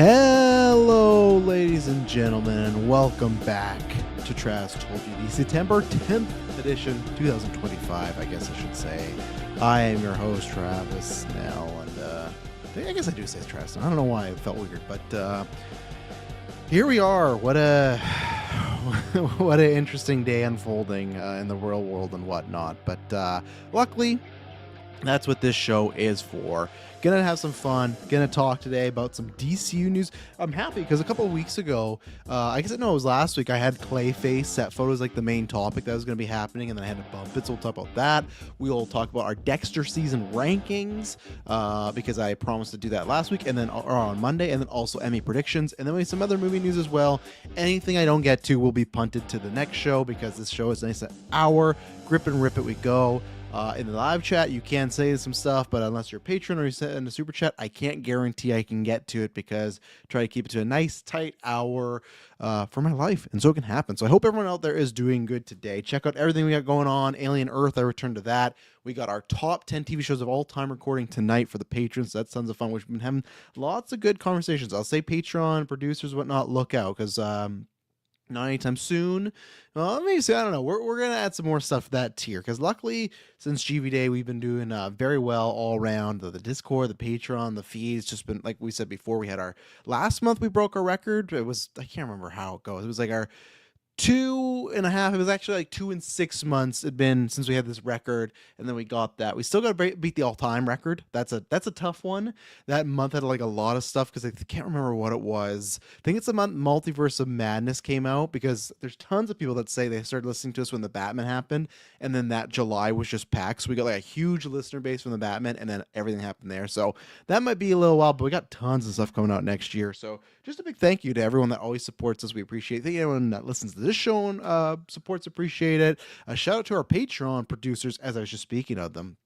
Hello, ladies and gentlemen, and welcome back to Trash Told You, the September 10th edition, 2025, I guess I should say. I am your host, Travis Snell, and I guess I do say Travis. I don't know why it felt weird, but here we are. What what an interesting day unfolding in the real world and whatnot. But luckily, that's what this show is for. Gonna have some fun. Gonna talk today about some DCU news. I'm happy because a couple of weeks ago, I guess it was last week, I had Clayface set photos like the main topic that was gonna be happening, and then I had to bump it, so we'll talk about that. We'll talk about our Dexter season rankings because I promised to do that last week, and then or on Monday, and then also Emmy predictions, and then we have some other movie news as well. Anything I don't get to will be punted to the next show because this show is nice an hour. Grip and rip it we go. In the live chat, you can say some stuff, but unless you're a patron or you send a super chat, I can't guarantee I can get to it because I try to keep it to a nice, tight hour for my life, and so it can happen. So I hope everyone out there is doing good today. Check out everything we got going on. Alien Earth, I returned to that. We got our top 10 TV shows of all time recording tonight for the patrons. So that's tons of fun. We've been having lots of good conversations. I'll say Patreon, producers, whatnot, look out because not anytime soon. Well, maybe I don't know. We're gonna add some more stuff to that tier because luckily since GV Day we've been doing very well all around. The Discord, the Patreon, the feeds. Just been like we said before. We had our last month we broke our record. It was I can't remember how it goes. It was like our 2.5. It was actually like 2 and 6 months it'd been since we had this record, and then we got that. We still got to beat the all-time record. That's a tough one. That month had like a lot of stuff because I can't remember what it was. I think it's the month Multiverse of Madness came out because there's tons of people that say they started listening to us when the Batman happened, and then that July was just packed. So we got like a huge listener base from the Batman, and then everything happened there. So that might be a little while, but we got tons of stuff coming out next year. So just a big thank you to everyone that always supports us. We appreciate it. Thank you everyone that listens to this show and supports, appreciate it. A shout out to our Patreon producers, as I was just speaking of them.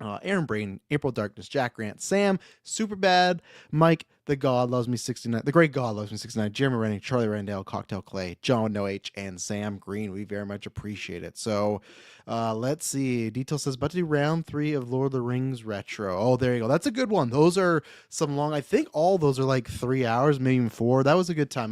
Aaron Brain, April Darkness, Jack Grant, Sam, Superbad, Mike, The God Loves Me 69, The Great God Loves Me 69, Jeremy Renning, Charlie Randall, Cocktail Clay, John No H, and Sam Green. We very much appreciate it. So let's see. Detail says, about to do round 3 of Lord of the Rings Retro. Oh, there you go. That's a good one. Those are some long, I think all those are like 3 hours, maybe even 4. That was a good time.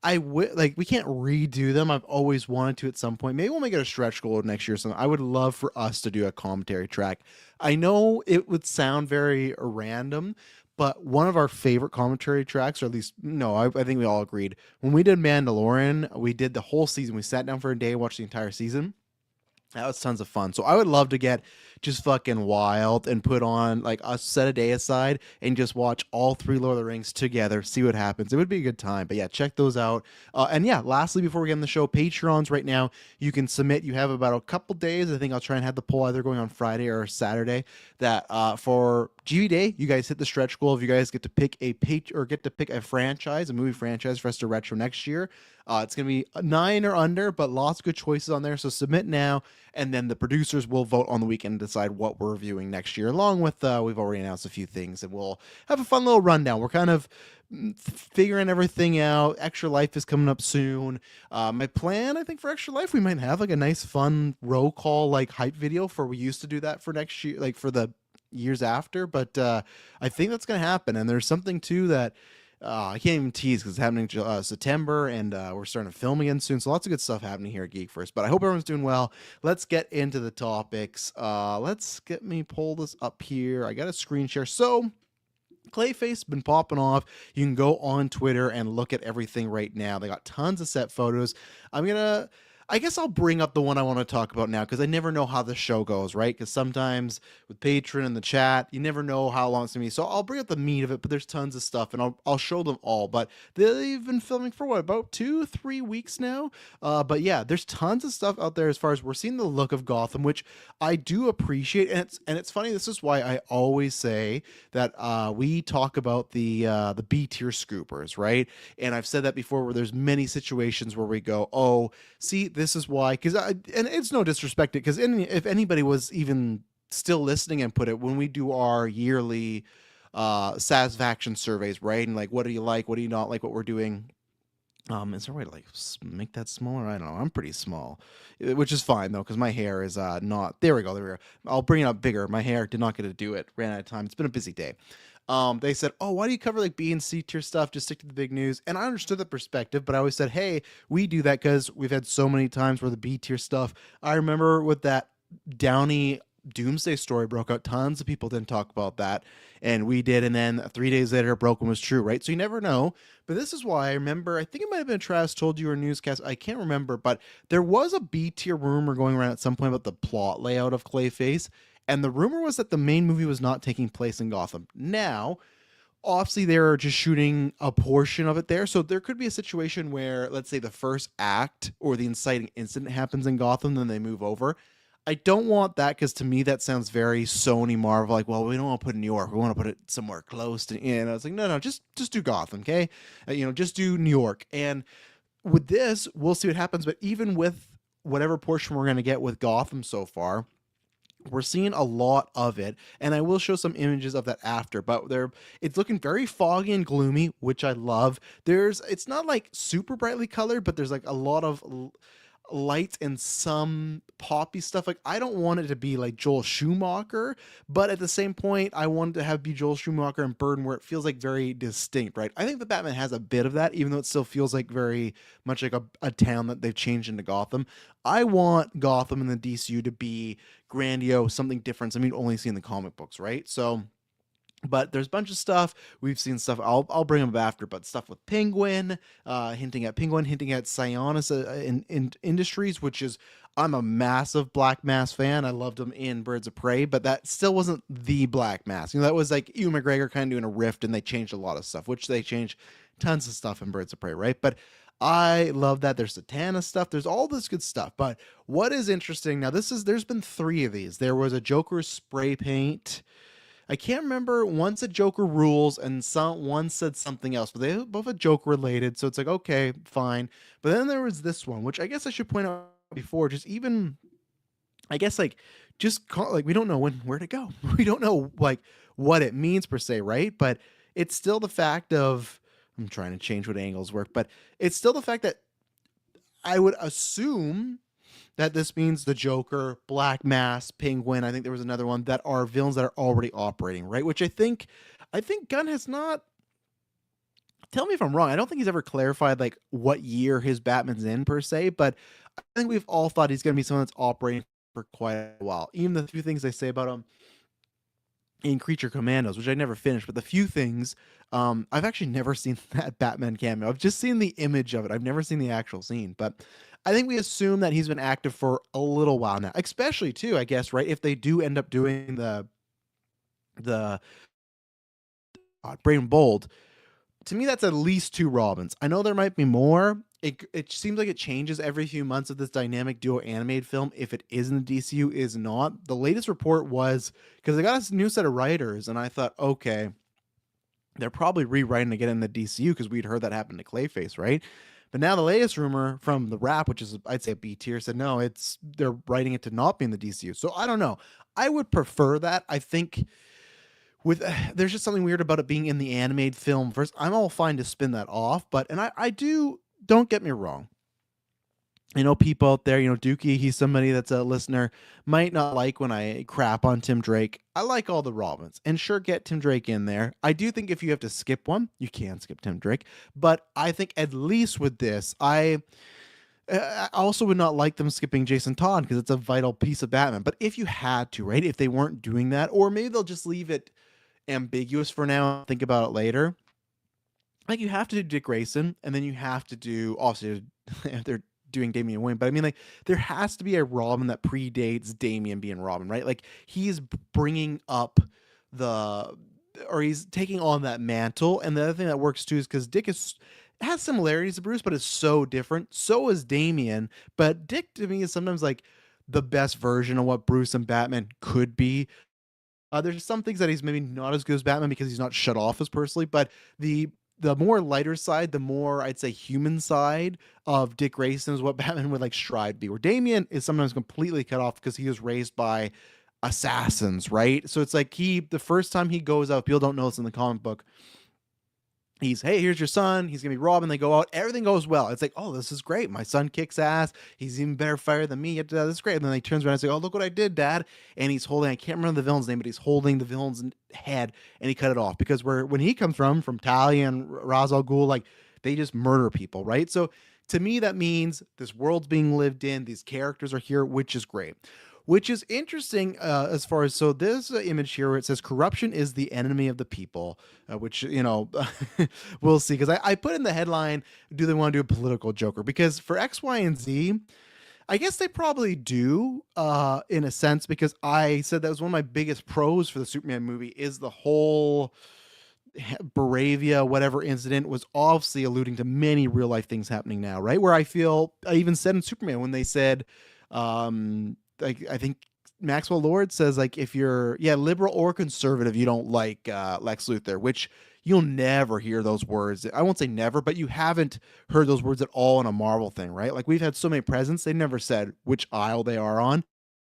We can't redo them. I've always wanted to at some point. Maybe we'll make it a stretch goal next year or something. I would love for us to do a commentary track. I know it would sound very random, but one of our favorite commentary tracks, or at least, no, I think we all agreed. When we did Mandalorian, we did the whole season. We sat down for a day and watched the entire season. That was tons of fun. So I would love to get just fucking wild and put on like a set a day aside and just watch all 3 Lord of the Rings together, see what happens. It would be a good time. But yeah, check those out. And yeah, lastly, before we get in the show, Patreons right now, you can submit. You have about a couple days. I think I'll try and have the poll either going on Friday or Saturday that for GV Day, you guys hit the stretch goal. If you guys get to pick a franchise, a movie franchise for us to retro next year. It's going to be 9 or under, but lots of good choices on there. So submit now, and then the producers will vote on the weekend and decide what we're reviewing next year, along with we've already announced a few things, and we'll have a fun little rundown. We're kind of figuring everything out. Extra Life is coming up soon. My plan, I think, for Extra Life, we might have like a nice, fun roll call, like hype video for we used to do that for next year, like for the years after. But I think that's going to happen, and there's something too that I can't even tease because it's happening September, and we're starting to film again soon. So lots of good stuff happening here at GeekVerse. But I hope everyone's doing well. Let's get into the topics. Let's get me pull this up here. I got a screen share. So Clayface been popping off. You can go on Twitter and look at everything right now. They got tons of set photos. I guess I'll bring up the one I want to talk about now because I never know how the show goes, right? Because sometimes with Patreon and the chat, you never know how long it's going to be. So I'll bring up the meat of it, but there's tons of stuff, and I'll show them all. But they've been filming for what, about 2-3 weeks now? But yeah, there's tons of stuff out there as far as we're seeing the look of Gotham, which I do appreciate. And it's funny, this is why I always say that we talk about the B-tier scoopers, right? And I've said that before where there's many situations where we go, oh, see, this is why, and it's no disrespect because if anybody was even still listening and put it when we do our yearly satisfaction surveys, right? And like, what do you like? What do you not like? What we're doing? Is there a way to like make that smaller? I don't know. I'm pretty small, which is fine though, because my hair is not. There we go. I'll bring it up bigger. My hair did not get to do it. Ran out of time. It's been a busy day. They said, "Oh, why do you cover like B and C tier stuff? Just stick to the big news." And I understood the perspective, but I always said, "Hey, we do that because we've had so many times where the B tier stuff." I remember with that Downey Doomsday story broke out, tons of people didn't talk about that, and we did. And then 3 days later, it broke and was true, right? So you never know. But this is why I remember. I think it might have been Travis told you or newscast. I can't remember, but there was a B tier rumor going around at some point about the plot layout of Clayface. And the rumor was that the main movie was not taking place in Gotham. Now, obviously, they're just shooting a portion of it there. So there could be a situation where, let's say, the first act or the inciting incident happens in Gotham, then they move over. I don't want that because to me that sounds very Sony Marvel. Like, well, we don't want to put it in New York. We want to put it somewhere close to. And I was like, no, just do Gotham, okay? Just do New York. And with this, we'll see what happens. But even with whatever portion we're going to get with Gotham so far, we're seeing a lot of it, and I will show some images of that after, but it's looking very foggy and gloomy, which I love. It's not like super brightly colored, but there's like a lot of light and some poppy stuff. Like, I don't want it to be like Joel Schumacher, but at the same point, I want it to have be Joel Schumacher and Burton where it feels like very distinct, right? I think the Batman has a bit of that, even though it still feels like very much like a town that they've changed into Gotham. I want Gotham and the DCU to be grandiose, something different. I mean, only see in the comic books, right? So, but there's a bunch of stuff we've seen stuff. I'll bring them up after, but stuff with Penguin, hinting at Sionis in Industries, which is I'm a massive Black Mass fan. I loved him in Birds of Prey, but that still wasn't the Black Mass. That was like Ewan McGregor kind of doing a rift, and they changed a lot of stuff, which they changed tons of stuff in Birds of Prey, right? But I love that there's Satana stuff. There's all this good stuff. But what is interesting now? There's been 3 of these. There was a Joker spray paint. I can't remember. One said Joker rules, and one said something else, but they both are Joker related. So it's like, okay, fine. But then there was this one, which I guess I should point out before. Just even, I guess we don't know where to go. We don't know like what it means per se, right? But it's still the fact of I'm trying to change what angles work, but it's still the fact that I would assume that this means the Joker, Black Mass, Penguin, I think there was another one, that are villains that are already operating, right? Which I think Gunn has not, tell me if I'm wrong, I don't think he's ever clarified like what year his Batman's in per se, but I think we've all thought he's going to be someone that's operating for quite a while. Even the few things they say about him in Creature Commandos, which I never finished, but the few things, I've actually never seen that Batman cameo. I've just seen the image of it. I've never seen the actual scene, but I think we assume that he's been active for a little while now, especially too, I guess, right? If they do end up doing the Brave and Bold, to me, that's at least 2 Robins. I know there might be more. It seems like it changes every few months of this dynamic duo animated film. If it is in the DCU, is not. The latest report was because they got a new set of writers, and I thought, okay, they're probably rewriting to get in the DCU because we'd heard that happen to Clayface, right? But now the latest rumor from the Wrap, which is I'd say a B tier, said no, they're writing it to not be in the DCU. So I don't know. I would prefer that. I think there's just something weird about it being in the animated film first. I'm all fine to spin that off, but I do. Don't get me wrong. I know people out there, Dookie, he's somebody that's a listener, might not like when I crap on Tim Drake. I like all the Robins, and sure, get Tim Drake in there. I do think if you have to skip one, you can skip Tim Drake, but I think at least with this, I also would not like them skipping Jason Todd because it's a vital piece of Batman. But if you had to, right, if they weren't doing that, or maybe they'll just leave it ambiguous for now, think about it later. Like, you have to do Dick Grayson, and then you have to do, obviously, they're doing Damian Wayne, but I mean, like, there has to be a Robin that predates Damian being Robin, right? Like, he's bringing up he's taking on that mantle. And the other thing that works too is because Dick has similarities to Bruce, but is so different. So is Damian, but Dick to me is sometimes like the best version of what Bruce and Batman could be. There's some things that he's maybe not as good as Batman because he's not shut off as personally, but the more lighter side, the more I'd say human side of Dick Grayson is what Batman would like strive to be. Where Damian is sometimes completely cut off because he was raised by assassins, right? So it's like the first time he goes out, people don't know it's in the comic book. Hey, here's your son. He's gonna be robbing. They go out. Everything goes well. It's like, oh, this is great. My son kicks ass. He's even better fighter than me. This is great. And then he turns around and says, oh, look what I did, Dad. And he's holding. I can't remember the villain's name, but he's holding the villain's head, and he cut it off because when he comes from Talia and Ra's al Ghul, like they just murder people, right? So to me, that means this world's being lived in. These characters are here, which is great. Which is interesting as far as so this image here where it says corruption is the enemy of the people, which we'll see because I put in the headline, do they want to do a political Joker? Because for X, Y, and Z, I guess they probably do in a sense because I said that was one of my biggest pros for the Superman movie is the whole Baravia whatever incident was obviously alluding to many real life things happening now, right? Where I feel I even said in Superman when they said like I think Maxwell Lord says like if you're liberal or conservative, you don't like Lex Luthor, which you'll never hear those words. I won't say never, but you haven't heard those words at all in a Marvel thing, right? Like we've had so many presidents, they never said which aisle they are on.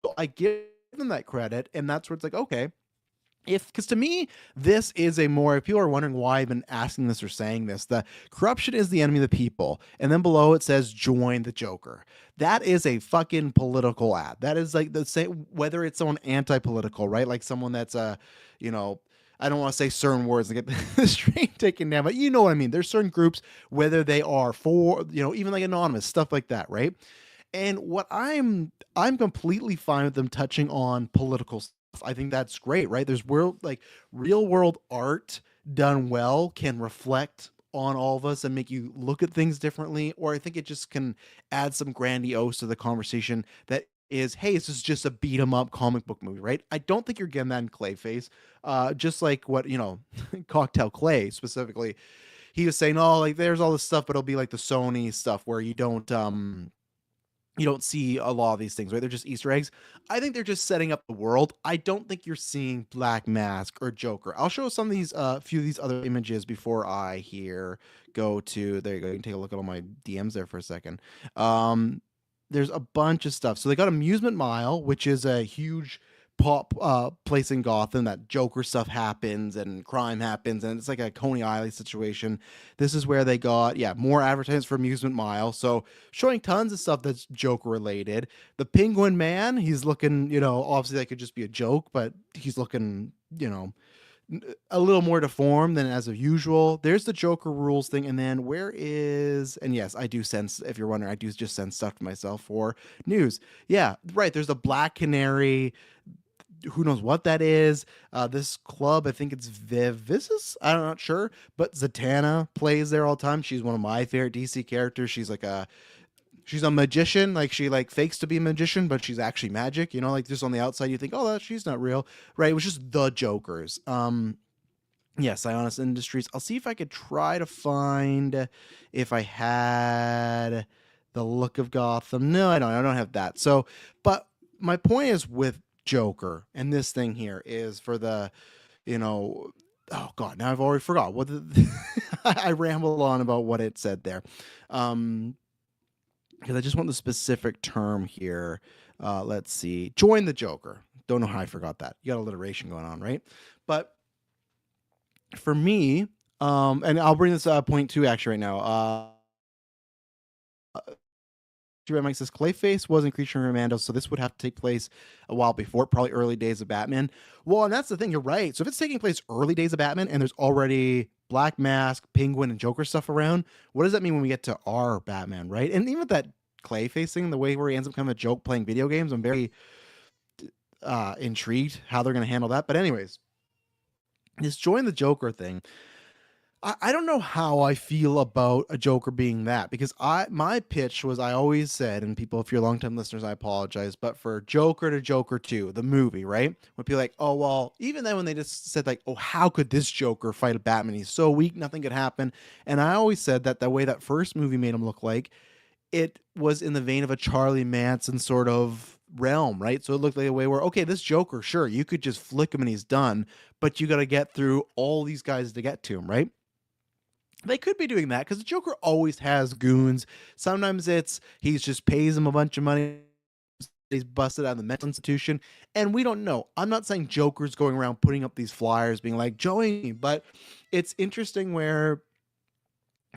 So I give them that credit, and that's where it's like, okay, because to me this is a more if people are wondering why I've been asking this or saying this, the corruption is the enemy of the people, and then below it says join the Joker. That is a fucking political ad. That is like the same whether it's someone anti-political, right? Like someone that's you know I don't want to say certain words and get the string taken down, but you know what I mean. There's certain groups, whether they are for, even like anonymous, stuff like that, right? And what I'm completely fine with them touching on political stuff. I think that's great, right? There's real world art done well can reflect on all of us and make you look at things differently. Or I think it just can add some grandiose to the conversation that is, hey, this is just a beat 'em up comic book movie, right? I don't think you're getting that in Clayface. Just like what, Cocktail Clay specifically, he was saying, oh, like there's all this stuff, but it'll be like the Sony stuff where you don't see a lot of these things, right? They're just Easter eggs. I think they're just setting up the world. I don't think you're seeing Black Mask or Joker. I'll show some of these, few of these other images before I here go to. There you go. You can take a look at all my DMs there for a second. There's a bunch of stuff. So they got Amusement Mile, which is a huge pop place in Gotham that Joker stuff happens and crime happens, and it's like a Coney Island situation. This is where they got more advertisements for Amusement Mile, so showing tons of stuff that's Joker related. The Penguin Man, he's looking, obviously that could just be a joke, but he's looking, a little more deformed than as of usual. There's the Joker rules thing, and then and yes, I do sense, if you're wondering, I do just send stuff to myself for news. Yeah, right. There's the Black Canary. Who knows what that is? This club, I think it's Vivis. I'm not sure, but Zatanna plays there all the time. She's one of my favorite DC characters. She's a magician. Like she like fakes to be a magician, but she's actually magic. Like just on the outside, you think, oh, she's not real, right? It was just the Jokers. Yes, Ionis Industries. I'll see if I could try to find if I had the look of Gotham. No, I don't. I don't have that. So, but my point is with Joker and this thing here is for the, oh god, now I've already forgot what I ramble on about what it said there, because I just want the specific term here. Let's see, join the Joker. Don't know how I forgot that. You got alliteration going on, right? But for me, and I'll bring this point two actually right now. Mike says Clayface wasn't Creature and Romando, so this would have to take place a while before, probably early days of Batman. Well, and that's the thing, you're right. So if it's taking place early days of Batman and there's already Black Mask, Penguin, and Joker stuff around, what does that mean when we get to our Batman, right? And even with that Clayface thing, the way where he ends up kind of a joke playing video games, I'm very intrigued how they're going to handle that. But anyways, this join the Joker thing, I don't know how I feel about a Joker being that, because my pitch was, I always said, and people, if you're longtime listeners, I apologize, but for Joker to Joker 2, the movie, right? Would be like, oh, well, even then when they just said like, oh, how could this Joker fight a Batman? He's so weak, nothing could happen. And I always said that the way that first movie made him look like, it was in the vein of a Charlie Manson sort of realm, right? So it looked like a way where, okay, this Joker, sure, you could just flick him and he's done, but you got to get through all these guys to get to him, right? They could be doing that because the Joker always has goons. Sometimes he's just pays them a bunch of money. He's busted out of the mental institution, and we don't know. I'm not saying Joker's going around putting up these flyers being like, join me, but it's interesting where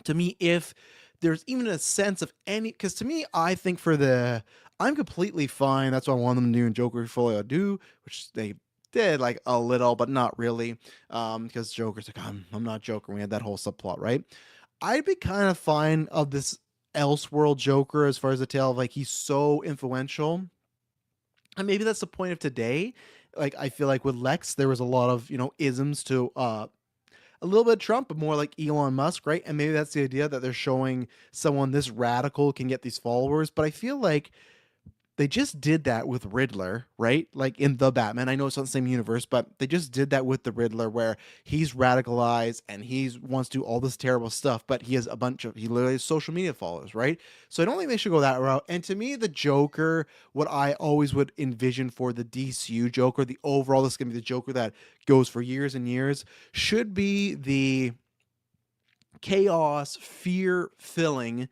To me, if there's even a sense of any, because to me, I think I'm completely fine. That's what I want them to do in Joker Folio do, which they did like a little, but not really. Because Joker's like, I'm not Joker. We had that whole subplot, right? I'd be kind of fine of this Elseworld Joker as far as the tale of like he's so influential. And maybe that's the point of today. Like I feel like with Lex, there was a lot of, isms to a little bit of Trump, but more like Elon Musk, right? And maybe that's the idea that they're showing someone this radical can get these followers. But I feel like they just did that with Riddler, right? Like in the Batman. I know it's not the same universe, but they just did that with the Riddler where he's radicalized and he wants to do all this terrible stuff, but he literally has social media followers, right? So I don't think they should go that route. And to me, the Joker, what I always would envision for the DCU Joker, the overall, this is going to be the Joker that goes for years and years, should be the chaos, fear filling,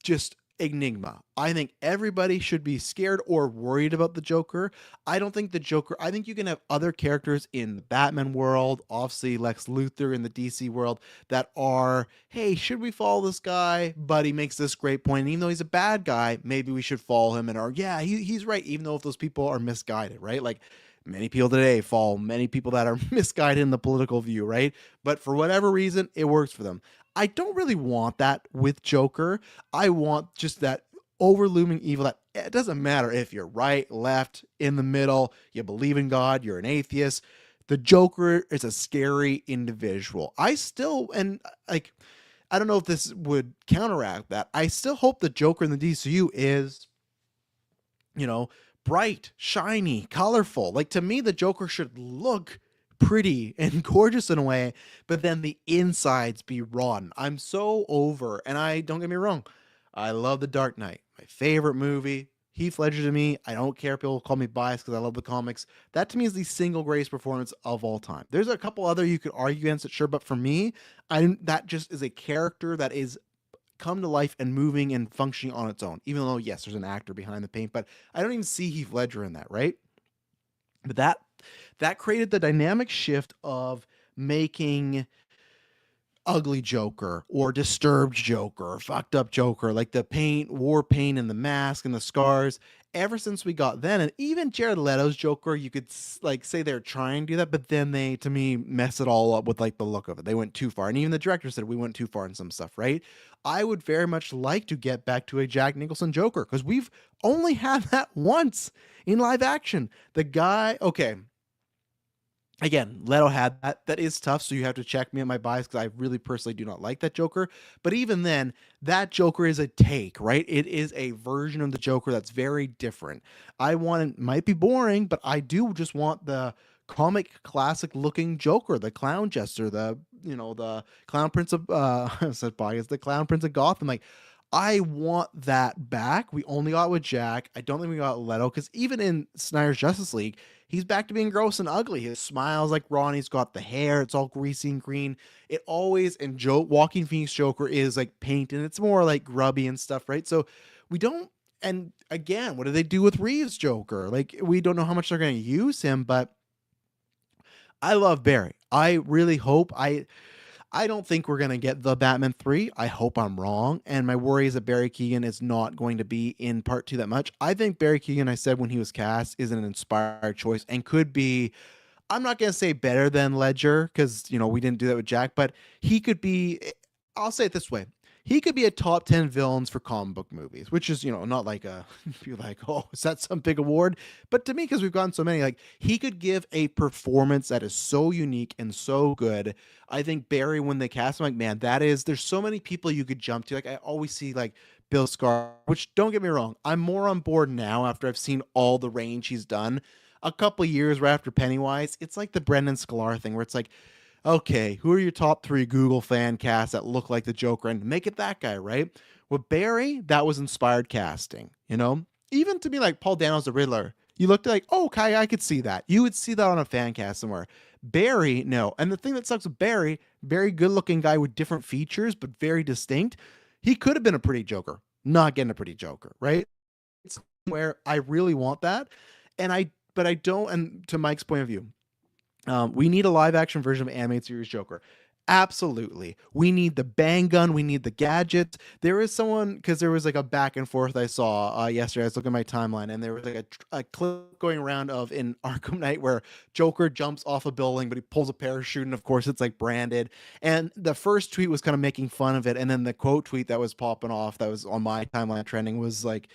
just enigma. I think everybody should be scared or worried about the Joker. I don't think the Joker, I think you can have other characters in the Batman world, obviously Lex Luthor in the DC world, that are, hey, should we follow this guy? But he makes this great point. And even though he's a bad guy, maybe we should follow him and are, yeah, he's right, even though if those people are misguided, right? Like many people today follow many people that are misguided in the political view, right? But for whatever reason, it works for them. I don't really want that with Joker. I want just that overlooming evil that it doesn't matter if you're right, left, in the middle, you believe in God, you're an atheist. The Joker is a scary individual. I still, and like, I don't know if this would counteract that. I still hope the Joker in the DCU is, you know, bright, shiny, colorful. Like to me, the Joker should look pretty and gorgeous in a way, but then the insides be rotten. I'm so over, and I don't get me wrong, I love The Dark Knight, my favorite movie. Heath Ledger to me, I don't care if people call me biased because I love the comics. That to me is the single greatest performance of all time. There's a couple other you could argue against it, sure, but for me, that just is a character that is come to life and moving and functioning on its own. Even though yes, there's an actor behind the paint, but I don't even see Heath Ledger in that, right? But that created the dynamic shift of making ugly Joker or disturbed Joker or fucked up Joker, like the paint, war paint, and the mask and the scars. Ever since we got then, and even Jared Leto's Joker, you could like say they're trying to do that, but then they, to me, mess it all up with like the look of it. They went too far, and even the director said we went too far in some stuff, right? I would very much like to get back to a Jack Nicholson Joker because we've only had that once in live action. The guy, okay, again, Leto had that. That is tough, so you have to check me on my bias because I really personally do not like that Joker. But even then, that Joker is a take, right? It is a version of the Joker that's very different. I want it might be boring, but I do just want the comic classic looking Joker, the clown jester, the clown prince of said bias, the clown prince of Gotham. Like I want that back. We only got it with Jack. I don't think we got Leto because even in Snyder's Justice League, he's back to being gross and ugly. His smile's like Ronnie's got the hair, it's all greasy and green. It always, and Walking Phoenix Joker is like paint and it's more like grubby and stuff, right? So we don't, and again, what do they do with Reeves Joker? Like we don't know how much they're going to use him, but I love Barry. I really hope I don't think we're going to get the Batman 3. I hope I'm wrong. And my worry is that Barry Keoghan is not going to be in part 2 that much. I think Barry Keoghan, I said when he was cast, is an inspired choice and could be, I'm not going to say better than Ledger because, we didn't do that with Jack, but he could be, I'll say it this way. He could be a top 10 villains for comic book movies, which is, not like you're like, oh, is that some big award? But to me, because we've gotten so many, like he could give a performance that is so unique and so good. I think Barry, when they cast him, like, man, there's so many people you could jump to. Like I always see like Bill Skarsgård, which don't get me wrong, I'm more on board now after I've seen all the range he's done. A couple years right after Pennywise, it's like the Brendan Sklar thing where it's like, okay, who are your top 3 Google fan casts that look like the Joker and make it that guy, right? With Barry, that was inspired casting, Even to be like Paul Dano's the Riddler, you looked like, oh, okay, I could see that. You would see that on a fan cast somewhere. Barry, no. And the thing that sucks with Barry, very good looking guy with different features, but very distinct. He could have been a pretty Joker, not getting a pretty Joker, right? It's where I really want that. But I don't, and to Mike's point of view, we need a live action version of animated series Joker. Absolutely. We need the bang gun. We need the gadgets. There is someone, because there was like a back and forth I saw yesterday. I was looking at my timeline, and there was like a clip going around of in Arkham Knight where Joker jumps off a building, but he pulls a parachute, and of course it's like branded. And the first tweet was kind of making fun of it, and then the quote tweet that was popping off that was on my timeline trending was like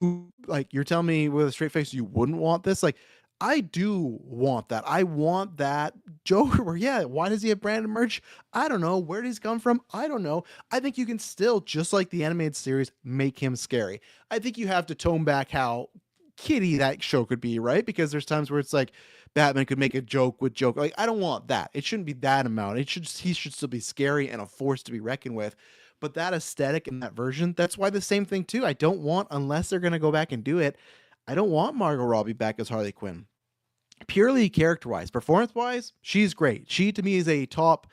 you're telling me with a straight face you wouldn't want this? Like, I do want that. I want that Joker where, yeah, why does he have branded merch? I don't know. Where does he come from? I don't know. I think you can still, just like the animated series, make him scary. I think you have to tone back how kiddie that show could be, right? Because there's times where it's like Batman could make a joke with Joker. Like, I don't want that. It shouldn't be that amount. He should still be scary and a force to be reckoned with. But that aesthetic and that version, that's why the same thing too. I don't want, unless they're gonna go back and do it, I don't want Margot Robbie back as Harley Quinn. Purely character wise, performance wise, she's great. She to me is a top.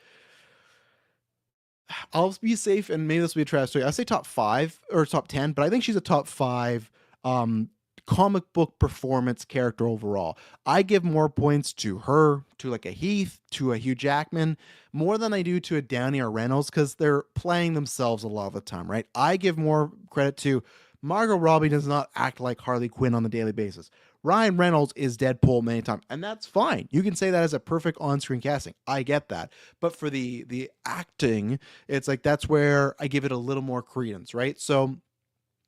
I'll be safe, and maybe this will be a trash story. I say top 5 or top 10, but I think she's a top 5 um, comic book performance character overall. I give more points to her, to like a Heath, to a Hugh Jackman, more than I do to a Downey or Reynolds, because they're playing themselves a lot of the time, right? I give more credit to Margot Robbie. Does not act like Harley Quinn on the daily basis. Ryan Reynolds is Deadpool many times, and that's fine. You can say that as a perfect on-screen casting. I get that. But for the acting, it's like that's where I give it a little more credence, right? So,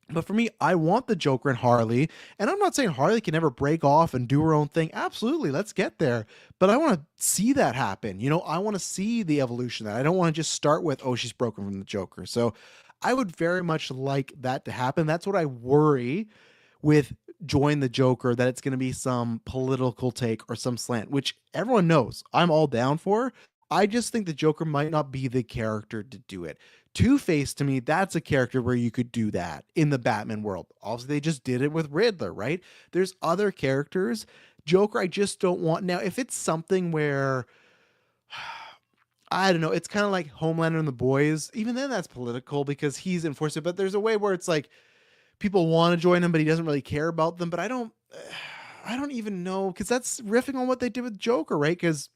but for me, I want the Joker and Harley, and I'm not saying Harley can never break off and do her own thing. Absolutely, let's get there. But I want to see that happen. You know, I want to see the evolution of that. I don't want to just start with, oh, she's broken from the Joker. So I would very much like that to happen. That's what I worry with Join the Joker, that it's going to be some political take or some slant, which everyone knows I'm all down for. I just think the Joker might not be the character to do it. Two-Face, to me, that's a character where you could do that in the Batman world. Obviously, they just did it with Riddler, right? There's other characters. Joker, I just don't want. Now, if it's something where, I don't know, it's kind of like Homelander and the Boys, even then that's political because he's enforcing it. But there's a way where it's like, people want to join him, but he doesn't really care about them. But I don't even know, because that's riffing on what they did with Joker, right? Because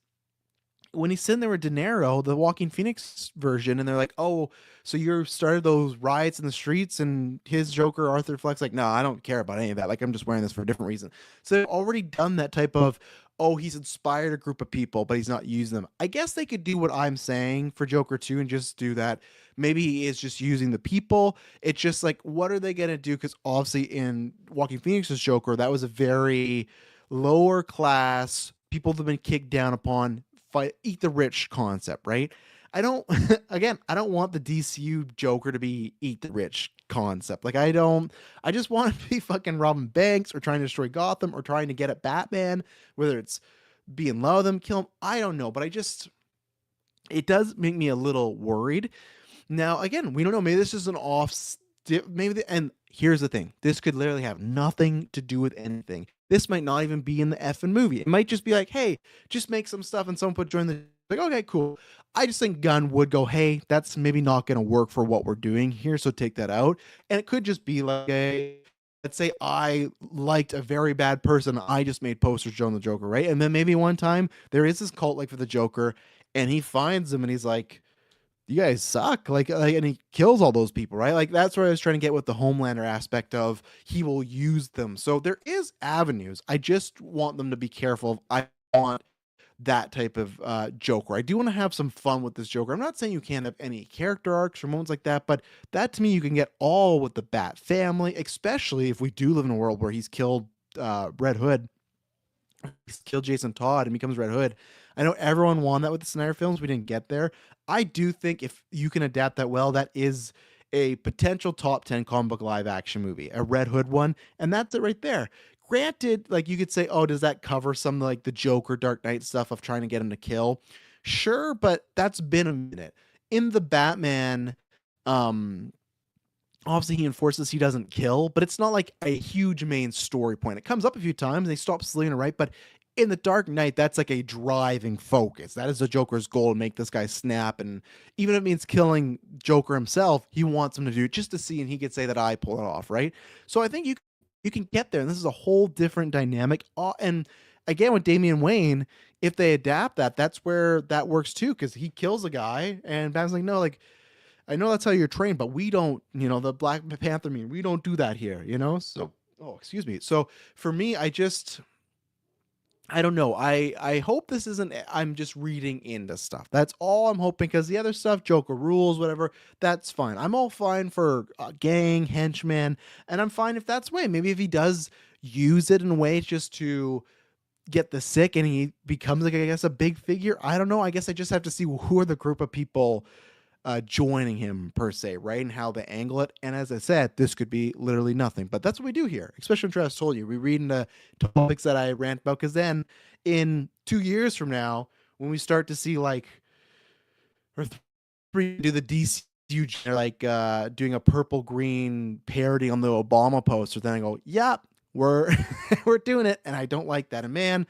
when he's sitting there with De Niro, the Walking Phoenix version, and they're like, "Oh, so you started those riots in the streets?" And his Joker, Arthur Fleck's like, "No, I don't care about any of that. Like, I'm just wearing this for a different reason." So they've already done that type of, oh, he's inspired a group of people, but he's not using them. I guess they could do what I'm saying for Joker 2 and just do that. Maybe he is just using the people. It's just like, what are they going to do? Because obviously in Walking Phoenix's Joker, that was a very lower class, people that have been kicked down upon, fight, eat the rich concept, right? I don't, again, I don't want the DCU Joker to be eat the rich concept. Like, I just want to be fucking robbing banks or trying to destroy Gotham or trying to get at Batman, whether it's be in love with him, kill him. I don't know, but it does make me a little worried. Now, again, we don't know. Maybe this is an and here's the thing. This could literally have nothing to do with anything. This might not even be in the effing movie. It might just be like, hey, just make some stuff and someone put join the, like, okay, cool. I just think Gunn would go, hey, that's maybe not going to work for what we're doing here, so take that out. And it could just be like, let's say I liked a very bad person. I just made posters showing the Joker, right? And then maybe one time there is this cult like for the Joker, and he finds them and he's like, you guys suck. And he kills all those people, right? Like, that's where I was trying to get with the Homelander aspect of he will use them. So there is avenues. I just want them to be careful. I want that type of Joker. I do want to have some fun with this Joker. I'm not saying you can't have any character arcs or moments like that, but that to me, you can get all with the Bat family, especially if we do live in a world where he's killed Red Hood. He's killed Jason Todd and becomes Red Hood. I know everyone wanted that with the Snyder films. We didn't get there. I do think if you can adapt that well, that is a potential top 10 comic book live action movie, a Red Hood one. And that's it right there. Granted, like, you could say, oh, does that cover some like the Joker Dark Knight stuff of trying to get him to kill? Sure, but that's been a minute. In the Batman, obviously he enforces he doesn't kill, but it's not like a huge main story point. It comes up a few times and they stop slinging it, right? But in the Dark Knight, that's like a driving focus. That is the Joker's goal, to make this guy snap. And even if it means killing Joker himself, he wants him to do it just to see, and he could say that I pull it off, right? So I think you can get there, and this is a whole different dynamic. And again, with Damian Wayne, if they adapt that, that's where that works too, because he kills a guy, and Batman's like, no, like, I know that's how you're trained, but we don't, the Black Panther meme, we don't do that here, So, oh, excuse me. So for me, I don't know. I hope this isn't. I'm just reading into stuff. That's all I'm hoping, because the other stuff, Joker rules, whatever, that's fine. I'm all fine for gang henchmen, and I'm fine if that's the way. Maybe if he does use it in a way just to get the sick, and he becomes like, I guess, a big figure. I don't know. I guess I just have to see who are the group of people joining him per se, right? And how they angle it. And as I said, this could be literally nothing, but that's what we do here. Especially when Travis told you, we read into topics that I rant about, because then in 2 years from now, when we start to see like, or do the DCU, like doing a purple green parody on the Obama poster, then I go, yep, we're we're doing it, and I don't like that. And man,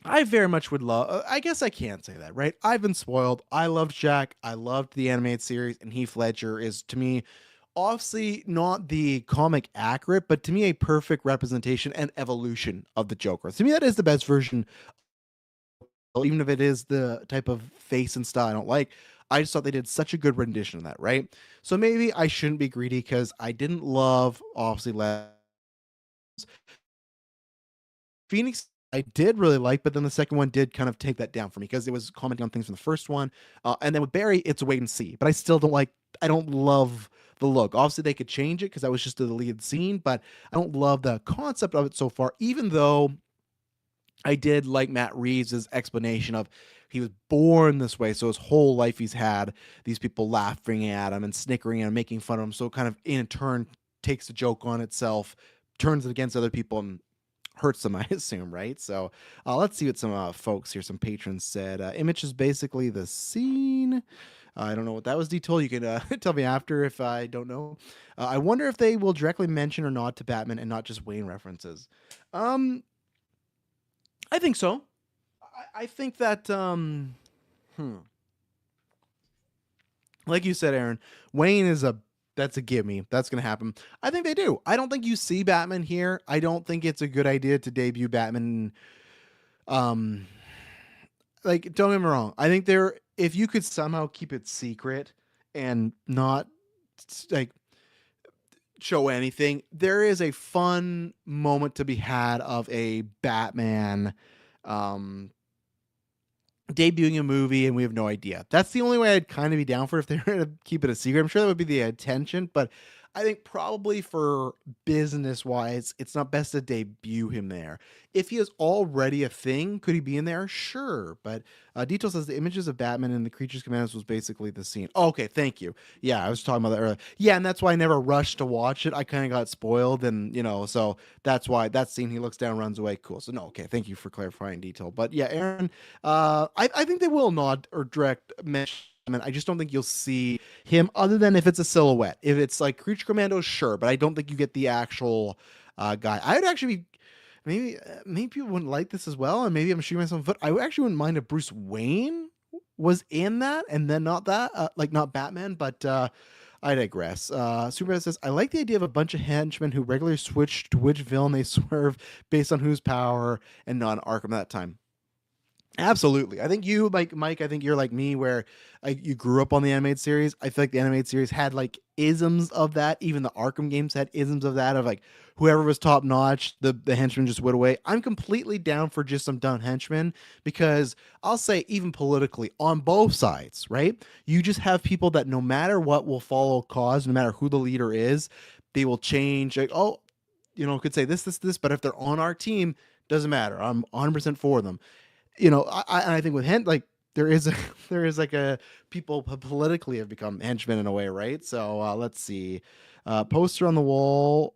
I very much would love. I guess I can't say that, right? I've been spoiled. I loved Shaq. I loved the animated series, and Heath Ledger is, to me, obviously not the comic accurate, but to me, a perfect representation and evolution of the Joker. To me, that is the best version, even if it is the type of face and style I don't like. I just thought they did such a good rendition of that, right? So maybe I shouldn't be greedy, because I didn't love, obviously, Phoenix. I did really like, but then the second one did kind of take that down for me, because it was commenting on things from the first one. And then with Barry, it's a wait and see. But I still I don't love the look. Obviously, they could change it because that was just the lead scene, but I don't love the concept of it so far, even though I did like Matt Reeves' explanation of he was born this way. So his whole life he's had these people laughing at him and snickering at him, making fun of him. So it kind of in turn takes the joke on itself, turns it against other people, and hurts them, I assume, right? So let's see what some folks here, some patrons said. Image is basically the scene. I don't know what that was detailed. You can tell me after if I don't know. I wonder if they will directly mention or nod to Batman and not just Wayne references. I think so. I think that, like you said, Aaron, Wayne is that's a gimme. That's going to happen. I think they do. I don't think you see Batman here. I don't think it's a good idea to debut Batman. Like, don't get me wrong. I think if you could somehow keep it secret and not like show anything, there is a fun moment to be had of a Batman, debuting a movie and we have no idea. That's the only way I'd kind of be down for, if they were to keep it a secret. I'm sure that would be the intention, but I think probably for business wise, it's not best to debut him there. If he is already a thing, could he be in there? Sure. But Detail says the images of Batman and the Creatures Commanders was basically the scene. Oh, okay, thank you. Yeah, I was talking about that earlier. Yeah, and that's why I never rushed to watch it. I kind of got spoiled, and so that's why that scene, he looks down, runs away. Cool. So no, okay, thank you for clarifying Detail. But yeah, Aaron, I think they will nod or direct mention. I just don't think you'll see him, other than if it's a silhouette. If it's like Creature Commandos, sure, but I don't think you get the actual guy. I would actually be, maybe people wouldn't like this as well, and maybe I'm shooting myself in the foot. I actually wouldn't mind if Bruce Wayne was in that, and then not that, like not Batman, but I digress. Superman says, I like the idea of a bunch of henchmen who regularly switch to which villain they swerve based on whose power, and not Arkham at that time. Absolutely. I think you, like Mike, I think you're like me, where you grew up on the animated series. I feel like the animated series had like isms of that. Even the Arkham games had isms of that, of like whoever was top notch, the henchmen just went away. I'm completely down for just some dumb henchmen, because I'll say, even politically, on both sides, right? You just have people that no matter what will follow cause, no matter who the leader is, they will change. Like, oh, could say this, but if they're on our team, doesn't matter. I'm 100% for them. I think with like there is like a people politically have become henchmen in a way, right? So let's see, poster on the wall,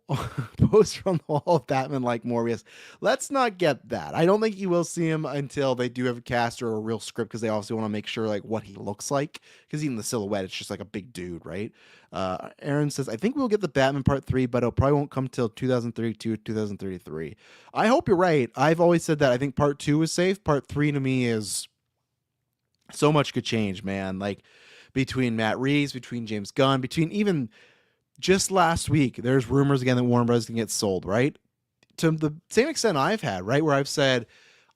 poster on the wall of Batman like Morbius. Let's not get that. I don't think you will see him until they do have a cast or a real script, because they obviously want to make sure like what he looks like, because even the silhouette, it's just like a big dude, right? Aaron says, I think we'll get the Batman Part 3, but it probably won't come till 2032, 2033. I hope you're right. I've always said that. I think Part 2 is safe. Part 3 to me is so much could change, man. Like between Matt Reeves, between James Gunn, between even just last week, there's rumors again that Warner Bros. Can get sold, right? to the same extent I've had, right, where I've said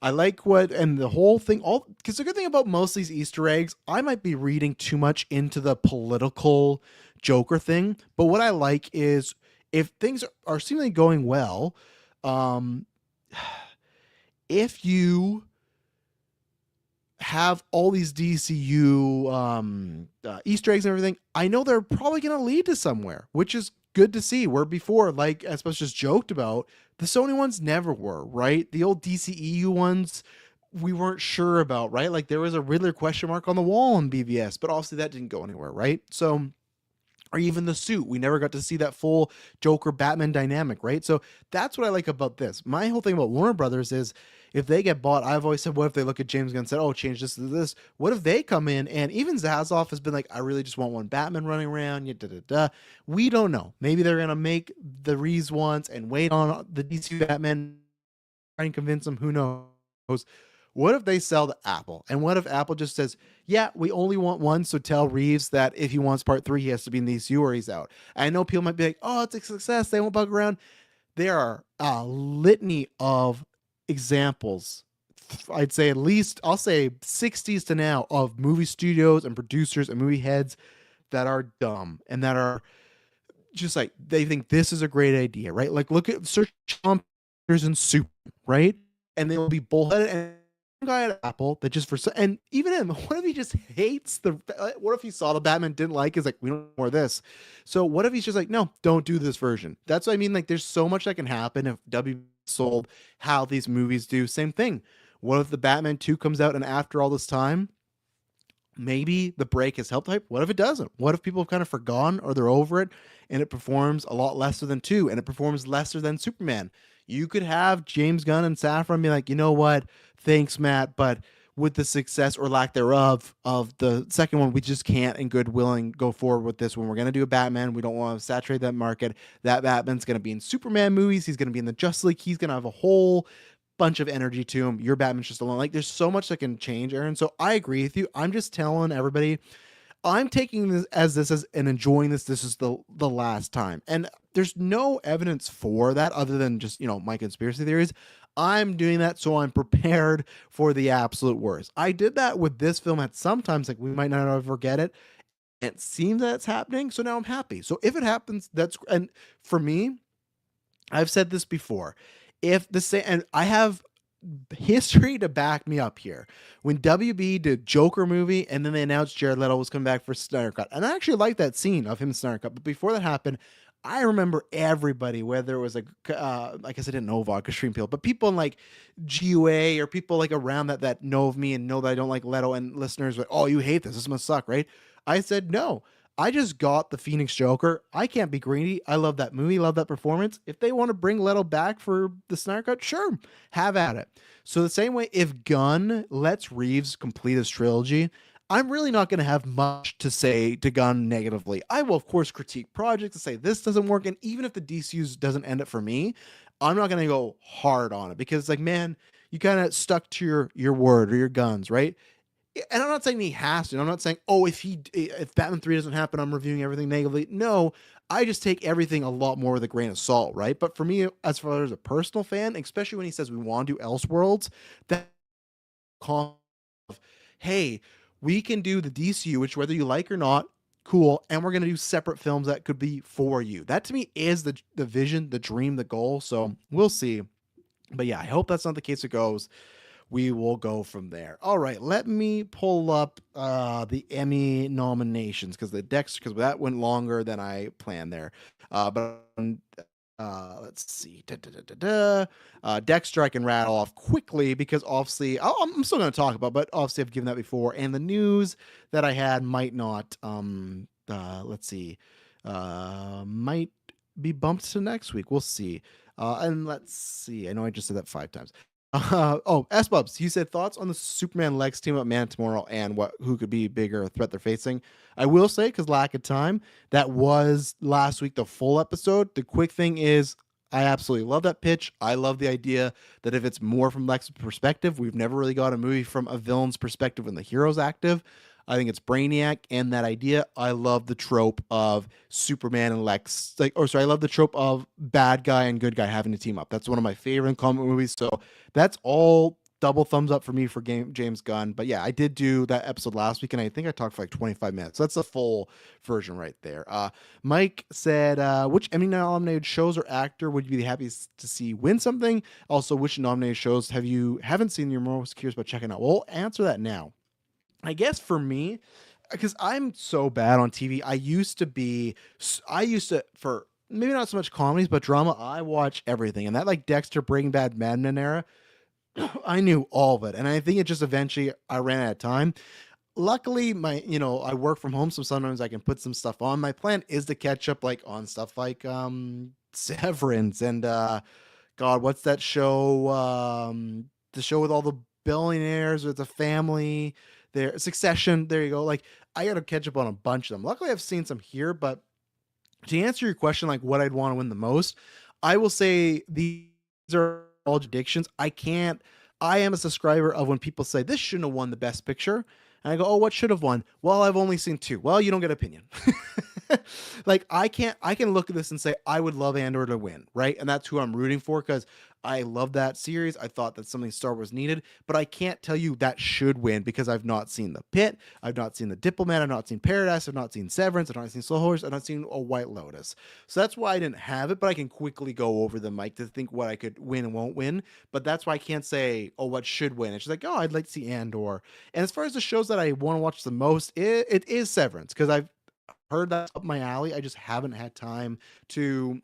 I like what, and the whole thing, all, because the good thing about most of these Easter eggs, I might be reading too much into the political Joker thing, but what I like is if things are seemingly going well, um, if you have all these DCU Easter eggs and everything, I know they're probably going to lead to somewhere, which is good to see. Where before, like as I just joked about, the Sony ones never were, right? The old DCEU ones we weren't sure about, right? Like there was a Riddler question mark on the wall in BVS, but obviously that didn't go anywhere, right? So, or even the suit. We never got to see that full Joker Batman dynamic, right? So that's what I like about this. My whole thing about Warner Brothers is if they get bought, I've always said, what if they look at James Gunn and said, oh, change this to this? What if they come in and even Zazoff has been like, I really just want one Batman running around, We don't know. Maybe they're going to make the Reeves ones and wait on the DC Batman, try and convince them. Who knows? What if they sell to Apple? And what if Apple just says, yeah, we only want one, so tell Reeves that if he wants part 3, he has to be in the ECU or he's out. I know people might be like, oh, it's a success, they won't bug around. There are a litany of examples, I'd say at least, I'll say 60s to now, of movie studios and producers and movie heads that are dumb and that are just like, they think this is a great idea, right? Like look at search on and Super, right? And they will be bullheaded, and guy at Apple that just for, and even him, what if he just hates the, what if he saw the Batman, didn't like, is like, we don't want more of this. So what if he's just like, no, don't do this version? That's what I mean. Like there's so much that can happen if W sold how these movies do. Same thing. What if the Batman 2 comes out and after all this time, maybe the break has helped hype? What if it doesn't? What if people have kind of forgotten or they're over it and it performs a lot lesser than 2 and it performs lesser than Superman? You could have James Gunn and Safran be like, you know what? Thanks, Matt, but with the success or lack thereof of the second one, we just can't in good willing go forward with this one. We're going to do a Batman. We don't want to saturate that market. That Batman's going to be in Superman movies. He's going to be in the Justice League. He's going to have a whole bunch of energy to him. Your Batman's just alone. Like there's so much that can change, Aaron. So I agree with you. I'm just telling everybody, I'm taking this as and enjoying this. This is the last time. And there's no evidence for that other than just, my conspiracy theories. I'm doing that so I'm prepared for the absolute worst. I did that with this film at sometimes, like we might not ever get it. And it seems that it's happening. So now I'm happy. So if it happens, and for me, I've said this before. If the same, and I have history to back me up here. When WB did Joker movie and then they announced Jared Leto was coming back for Snyder Cut. And I actually like that scene of him in Snyder Cut. But before that happened, I remember everybody, whether it was like, I guess I didn't know Vodka Stream Peel, but people in like GUA or people like around that know of me and know that I don't like Leto, and listeners like, oh, you hate this. This must suck, right? I said, no, I just got the Phoenix Joker. I can't be greedy. I love that movie, love that performance. If they want to bring Leto back for the Snyder Cut, sure, have at it. So the same way, if Gunn lets Reeves complete his trilogy, I'm really not going to have much to say to Gunn negatively. I will, of course, critique projects and say this doesn't work. And even if the DCU doesn't end it for me, I'm not going to go hard on it because, like, man, you kind of stuck to your word or your guns, right? And I'm not saying he has to. I'm not saying, oh, if Batman 3 doesn't happen, I'm reviewing everything negatively. No, I just take everything a lot more with a grain of salt, right? But for me, as far as a personal fan, especially when he says we want to do Elseworlds, that call of, hey, we can do the DCU, which whether you like or not, cool, and we're going to do separate films that could be for you. That to me is the vision, the dream, the goal. So we'll see. But yeah, I hope that's not the case it goes. We will go from there. All right, let me pull up the Emmy nominations because that went longer than I planned there. Let's see. Dexter I can rattle off quickly because obviously I'm still going to talk about, but obviously I've given that before. And the news that I had might not. Let's see. Might be bumped to next week. We'll see. And let's see. I know I just said that 5 times. S-Bubs, you said thoughts on the Superman Lex team up Man Tomorrow and who could be a bigger threat they're facing. I will say, because lack of time, that was last week the full episode. The quick thing is, I absolutely love that pitch. I love the idea that if it's more from Lex's perspective, we've never really got a movie from a villain's perspective when the hero's active. I think it's Brainiac and that idea. I love the trope of Superman and Lex. I love the trope of bad guy and good guy having to team up. That's one of my favorite comic movies. So that's all double thumbs up for me for James Gunn. But yeah, I did do that episode last week, and I think I talked for like 25 minutes. So that's the full version right there. Mike said, which Emmy nominated shows or actor would you be the happiest to see win something? Also, which nominated shows haven't seen you're most curious about checking out? We'll answer that now. I guess for me, because I'm so bad on TV, I used to, for maybe not so much comedies, but drama, I watch everything. And that like Dexter, Breaking Bad, Mad Men era, I knew all of it. And I think it just eventually I ran out of time. Luckily, I work from home, so sometimes I can put some stuff on. My plan is to catch up like on stuff like Severance and God, what's that show? The show with all the billionaires with the family. There, Succession. There you go. Like I got to catch up on a bunch of them. Luckily, I've seen some here, but to answer your question, like what I'd want to win the most, I will say these are all addictions. I am a subscriber of when people say this shouldn't have won the best picture. And I go, oh, what should have won? Well, I've only seen two. Well, you don't get opinion. Like I can look at this and say, I would love Andor to win, right? And that's who I'm rooting for because I love that series. I thought that something Star Wars needed, but I can't tell you that should win because I've not seen The Pit. I've not seen The Diplomat. I've not seen Paradise. I've not seen Severance. I've not seen Slow Horse. I've not seen A White Lotus. So that's why I didn't have it, but I can quickly go over them, Mike, to think what I could win and won't win. But that's why I can't say, oh, what should win. It's just like, oh, I'd like to see Andor. And as far as the shows that I want to watch the most, it is Severance because I've heard that's up my alley. I just haven't had time to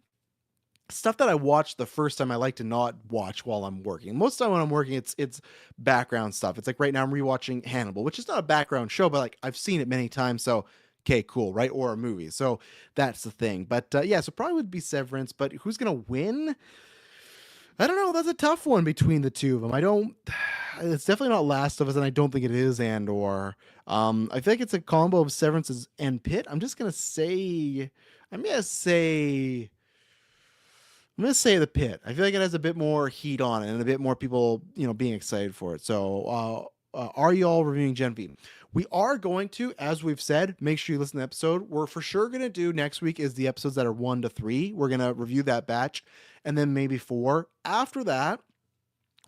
stuff that I watched the first time I like to not watch while I'm working. Most of the time when I'm working, it's background stuff. It's like right now I'm rewatching Hannibal, which is not a background show, but like I've seen it many times. So okay, cool, right? Or a movie. So that's the thing. But yeah, so probably would be Severance. But who's gonna win? I don't know. That's a tough one between the two of them. I don't. It's definitely not Last of Us, and I don't think it is Andor. I feel like it's a combo of Severances and Pit. I'm just gonna say. I'm gonna say. I'm gonna say The Pit. I feel like it has a bit more heat on it and a bit more people, being excited for it. So, are you all reviewing Gen V? We are going to, as we've said, make sure you listen to the episode. We're for sure gonna do next week is the episodes that are 1 to 3. We're gonna review that batch, and then maybe 4. After that,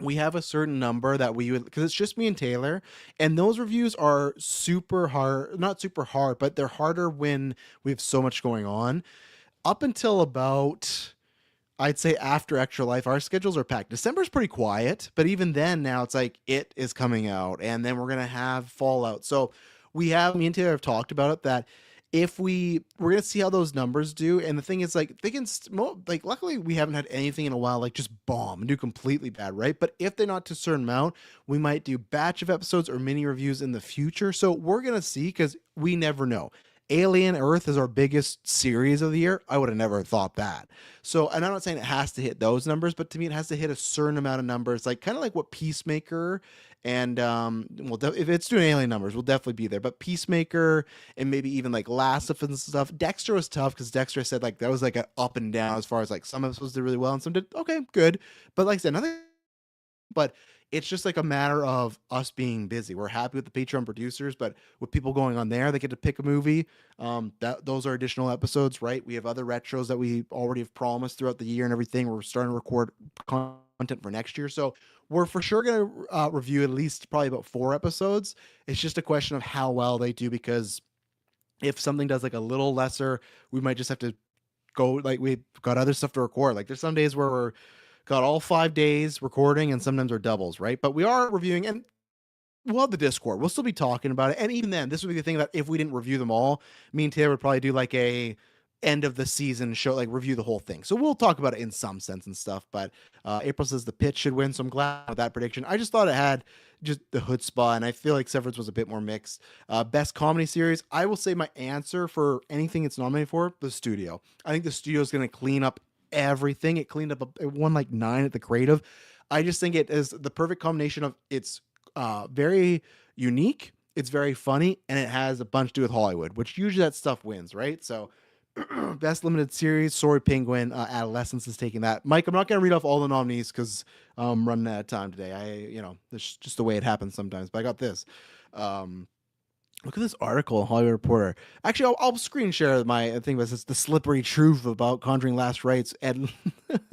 we have a certain number that we would because it's just me and Taylor, and those reviews are super hard, not super hard, but they're harder when we have so much going on. Up until about I'd say after Extra Life, our schedules are packed. December's pretty quiet, but even then now it's like it is coming out and then we're going to have Fallout. So me and Taylor have talked about it that if we're going to see how those numbers do. And the thing is like they can like, luckily we haven't had anything in a while, like just bomb and do completely bad. Right. But if they're not to a certain amount, we might do batch of episodes or mini reviews in the future. So we're going to see, cause we never know. Alien Earth is our biggest series of the year. I would have never thought that. So, and I'm not saying it has to hit those numbers, but to me, it has to hit a certain amount of numbers, like kind of like what Peacemaker and, if it's doing Alien numbers, we'll definitely be there. But Peacemaker and maybe even like Last of Us and stuff. Dexter was tough because Dexter said like that was like an up and down as far as like some episodes did really well and some did okay, good. But like I said, nothing. But it's just like a matter of us being busy. We're happy with the Patreon producers, but with people going on there, they get to pick a movie. Those are additional episodes, right? We have other retros that we already have promised throughout the year and everything. We're starting to record content for next year. So we're for sure going to review at least probably about 4 episodes. It's just a question of how well they do, because if something does like a little lesser, we might just have to go, like we've got other stuff to record. Like there's some days where we're got all 5 days recording and sometimes we're doubles, right? But we are reviewing, and we'll have the Discord. We'll still be talking about it. And even then, this would be the thing that if we didn't review them all, me and Taylor would probably do like a end of the season show, like review the whole thing. So we'll talk about it in some sense and stuff. But April says The Pit should win, so I'm glad with that prediction. I just thought it had just the chutzpah, and I feel like Severance was a bit more mixed. Best comedy series, I will say my answer for anything it's nominated for, The Studio. I think The Studio is going to clean up everything. It cleaned up it won like 9 at the creative. I just think it is the perfect combination of it's very unique, it's very funny, and it has a bunch to do with Hollywood, which usually that stuff wins, right? So best limited series, Sorry Penguin, Adolescence is taking that. Mike, I'm not going to read off all the nominees because I'm running out of time today. That's just the way it happens sometimes, but I got this. Look at this article in Hollywood Reporter. Actually, I'll screen share my thing that says the slippery truth about Conjuring Last Rites, Ed,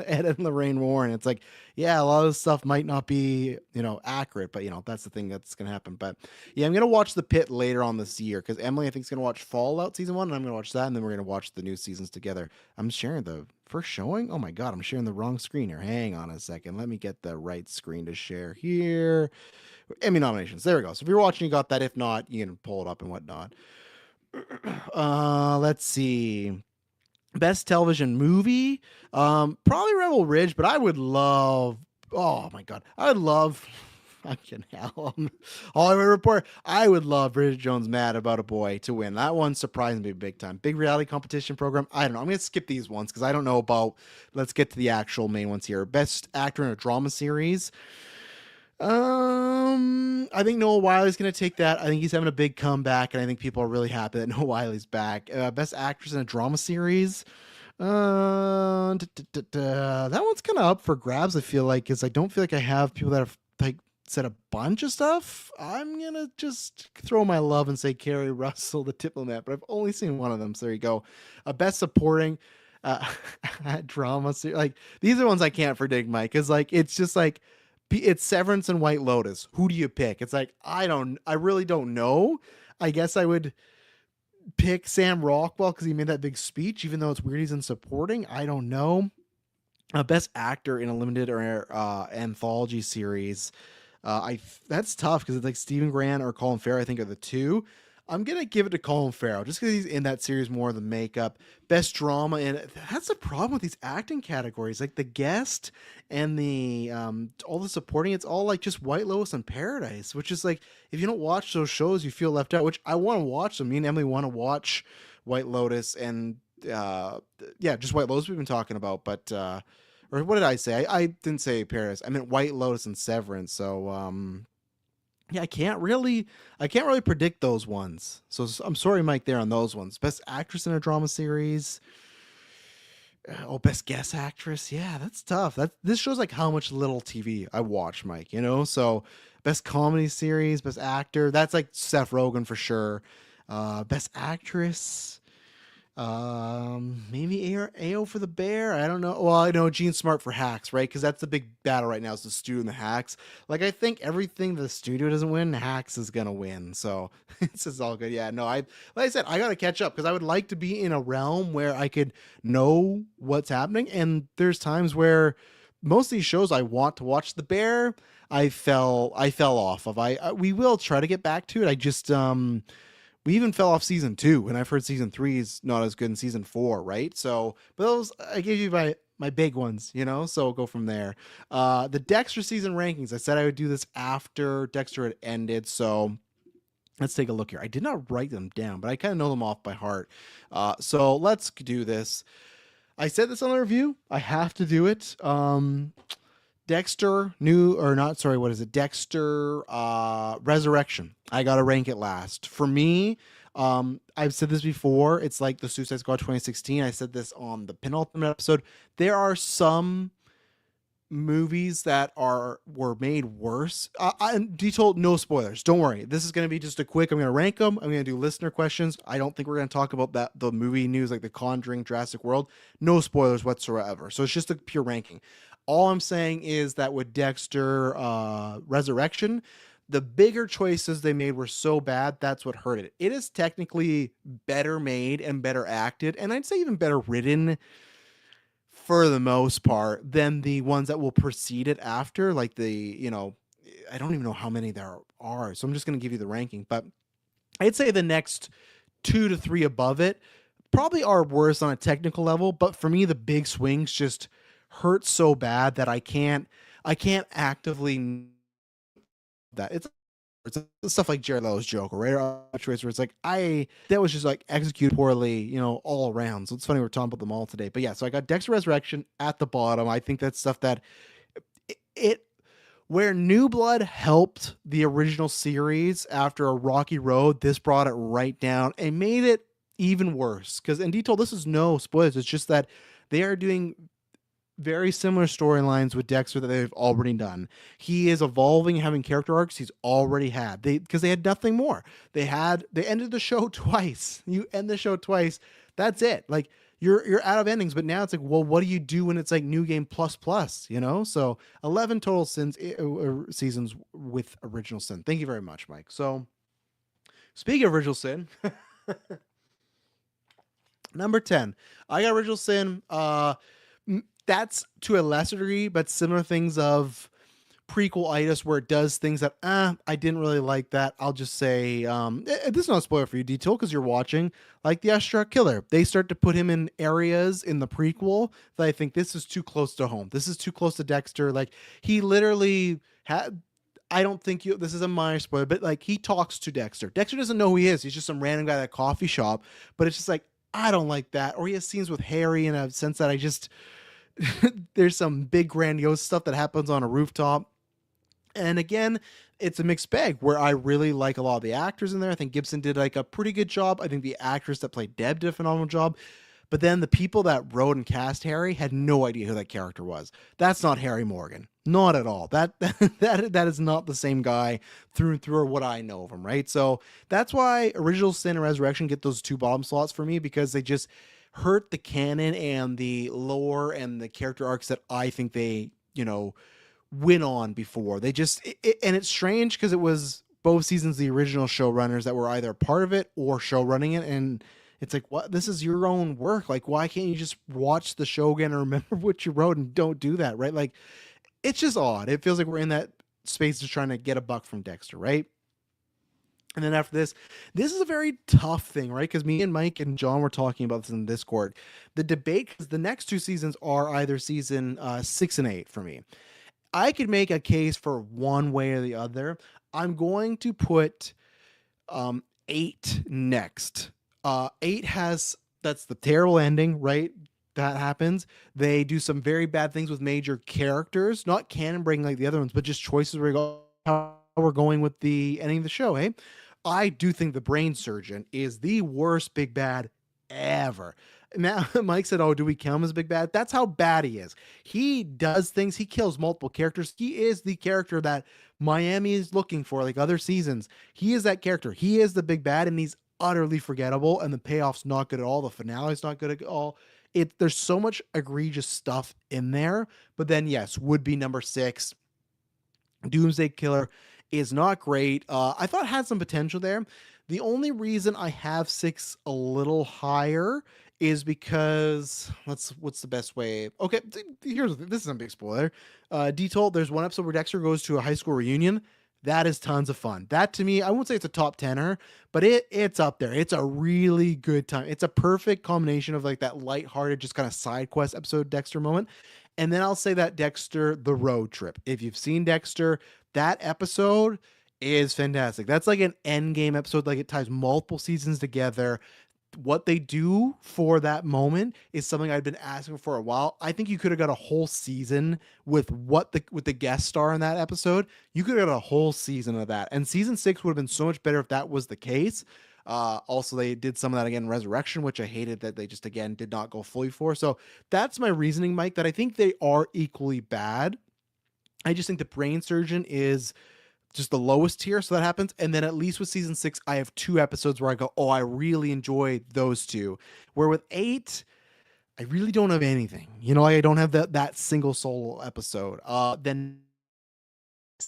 Ed and Lorraine Warren. It's like, yeah, a lot of this stuff might not be, accurate, but that's the thing that's gonna happen. But yeah, I'm gonna watch The Pit later on this year because Emily, I think, is gonna watch Fallout season 1, and I'm gonna watch that, and then we're gonna watch the new seasons together. I'm sharing the first showing. Oh my god, I'm sharing the wrong screen here. Hang on a second. Let me get the right screen to share here. Emmy nominations. There we go. So if you're watching, you got that. If not, you can pull it up and whatnot. Let's see. Best television movie. Probably Rebel Ridge, but I would love. Oh my god, I would love. Fucking hell. Hollywood Report. I would love Bridget Jones' Mad About a Boy to win. That one surprised me big time. Big reality competition program. I don't know. I'm going to skip these ones because I don't know about. Let's get to the actual main ones here. Best actor in a drama series. I think Noah Wiley's gonna take that. I think he's having a big comeback, and I think people are really happy that Noah Wiley's back. Best actress in a drama series. That one's kind of up for grabs. I feel like, because I don't feel like I have people that have like said a bunch of stuff. I'm gonna just throw my love and say Carrie Russell, The Diplomat, but I've only seen one of them, so there you go. Best supporting uh drama series. Like, these are ones I can't predict, Mike, because like it's just like it's Severance and White Lotus. Who do you pick? It's like, I really don't know. I guess I would pick Sam Rockwell because he made that big speech, even though it's weird he's in supporting. I don't know. Best actor in a limited or anthology series. That's tough because it's like Stephen Grant or Colin Farrell, I think, are the two. I'm gonna give it to Colin Farrell just because he's in that series more than makeup. Best drama, and that's the problem with these acting categories. Like The Guest and the all the supporting, it's all like just White Lotus and Paradise, which is like, if you don't watch those shows, you feel left out. Which I want to watch them. Me and Emily want to watch White Lotus and yeah, just White Lotus we've been talking about, but or what did I say? I didn't say Paradise. I meant White Lotus and Severance. So yeah, I can't really predict those ones. So I'm sorry, Mike, there on those ones. Best actress in a drama series. Oh, best guest actress. Yeah, that's tough. This shows like how much little TV I watch, Mike. So best comedy series, best actor. That's like Seth Rogen for sure. Best actress. Maybe AO for The Bear. I don't know. Well, I know Gene Smart for Hacks, right? Because that's the big battle right now, is the studio and the Hacks. Like, I think everything the studio doesn't win, Hacks is gonna win. So it's just all good. Yeah, no, like I said, I gotta catch up because I would like to be in a realm where I could know what's happening. And there's times where most of these shows I want to watch. The Bear, I fell off of. We will try to get back to it. I just we even fell off season 2, and I've heard season 3 is not as good in season 4, right? So, but those, I gave you my big ones, so we'll go from there. The Dexter season rankings, I said I would do this after Dexter had ended, so let's take a look here. I did not write them down, but I kind of know them off by heart. So let's do this. I said this on the review. I have to do it. Dexter what is it? Dexter Resurrection. I gotta rank it last. For me, I've said this before. It's like the Suicide Squad 2016. I said this on the penultimate episode. There are some movies that were made worse. And detailed, no spoilers. Don't worry. This is going to be just a quick. I'm going to rank them. I'm going to do listener questions. I don't think we're going to talk about the movie news like The Conjuring, Jurassic World. No spoilers whatsoever. So it's just a pure ranking. All I'm saying is that with Dexter Resurrection, the bigger choices they made were so bad, that's what hurt it. It is technically better made and better acted, and I'd say even better written for the most part than the ones that will precede it after. Like I don't even know how many there are, so I'm just going to give you the ranking. But I'd say the next 2 to 3 above it probably are worse on a technical level, but for me, the big swings just hurt so bad that I can't actively that it's stuff like Jared Leto's Joker, right? Or choice where it's like that was just like executed poorly, all around. So it's funny we're talking about them all today. But yeah, so I got Dexter Resurrection at the bottom. I think that's stuff that where New Blood helped the original series after a rocky road, this brought it right down and made it even worse. Because in detail, this is no spoilers. It's just that they are doing very similar storylines with Dexter that they've already done. He is evolving, having character arcs he's already had. Because they had nothing more. They ended the show twice. You end the show twice. That's it. Like you're out of endings, but now it's like, well, what do you do when it's like new game plus plus, you know? So 11 total seasons with Original Sin. Thank you very much, Mike. So speaking of Original Sin, number 10, I got Original Sin. That's to a lesser degree, but similar things of prequel-itis where it does things that I didn't really like that. I'll just say this is not a spoiler for you, Detail, because you're watching. Like the Astronaut Killer, they start to put him in areas in the prequel that I think this is too close to home. This is too close to Dexter. Like he literally had. I don't think this is a minor spoiler, but like he talks to Dexter. Dexter doesn't know who he is. He's just some random guy at a coffee shop. But it's just like, I don't like that. Or he has scenes with Harry in a sense that I just there's some big grandiose stuff that happens on a rooftop. And again, it's a mixed bag where I really like a lot of the actors in there. I think Gibson did like a pretty good job. I think the actress that played Deb did a phenomenal job. But then the people that wrote and cast Harry had no idea who that character was. That's not Harry Morgan. Not at all. That is not the same guy through and through, or what I know of him, right? So that's why Original Sin and Resurrection get those two bottom slots for me, because they just hurt the canon and the lore and the character arcs that I think they, win on before. They just, and it's strange because it was both seasons the original showrunners that were either part of it or show running it, and it's like, what? This is your own work. Like, why can't you just watch the show again and remember what you wrote and don't do that, right? Like, it's just odd. It feels like we're in that space just trying to get a buck from Dexter, right? And then after this is a very tough thing, right? Because me and Mike and John were talking about this in Discord. The debate, because the next two seasons are either season 6 and 8 for me. I could make a case for one way or the other. I'm going to put 8 next. 8 has, that's the terrible ending, right? That happens. They do some very bad things with major characters, not canon breaking like the other ones, but just choices where you go, how we're going with the ending of the show. Hey, I do think the brain surgeon is the worst big bad ever. Now, Mike said, oh, do we count him as big bad? That's how bad he is. He does things. He kills multiple characters. He is the character that Miami is looking for, like other seasons. He is that character. He is the big bad, and he's utterly forgettable, and the payoff's not good at all. The finale's not good at all. There's so much egregious stuff in there. But then, yes, would be number 6. Doomsday Killer is not great. I thought it had some potential there. The only reason I have 6 a little higher is because what's the best way? Okay, this is a big spoiler. Detold, there's one episode where Dexter goes to a high school reunion. That is tons of fun. That, to me, I won't say it's a top 10er, but it's up there. It's a really good time. It's a perfect combination of like that lighthearted, just kind of side quest episode Dexter moment. And then I'll say that Dexter, the road trip. If you've seen Dexter, that episode is fantastic. That's like an end game episode. Like it ties multiple seasons together. What they do for that moment is something I've been asking for a while. I think you could have got a whole season with the guest star in that episode. You could have got a whole season of that. And season 6 would have been so much better if that was the case. Also, they did some of that again in Resurrection, which I hated that they just, again, did not go fully for. So that's my reasoning, Mike, that I think they are equally bad. I just think the Brain Surgeon is just the lowest tier, so that happens. And then at least with season 6, I have 2 episodes where I go, oh, I really enjoyed those 2. Where with 8, I really don't have anything. I don't have that single solo episode. Then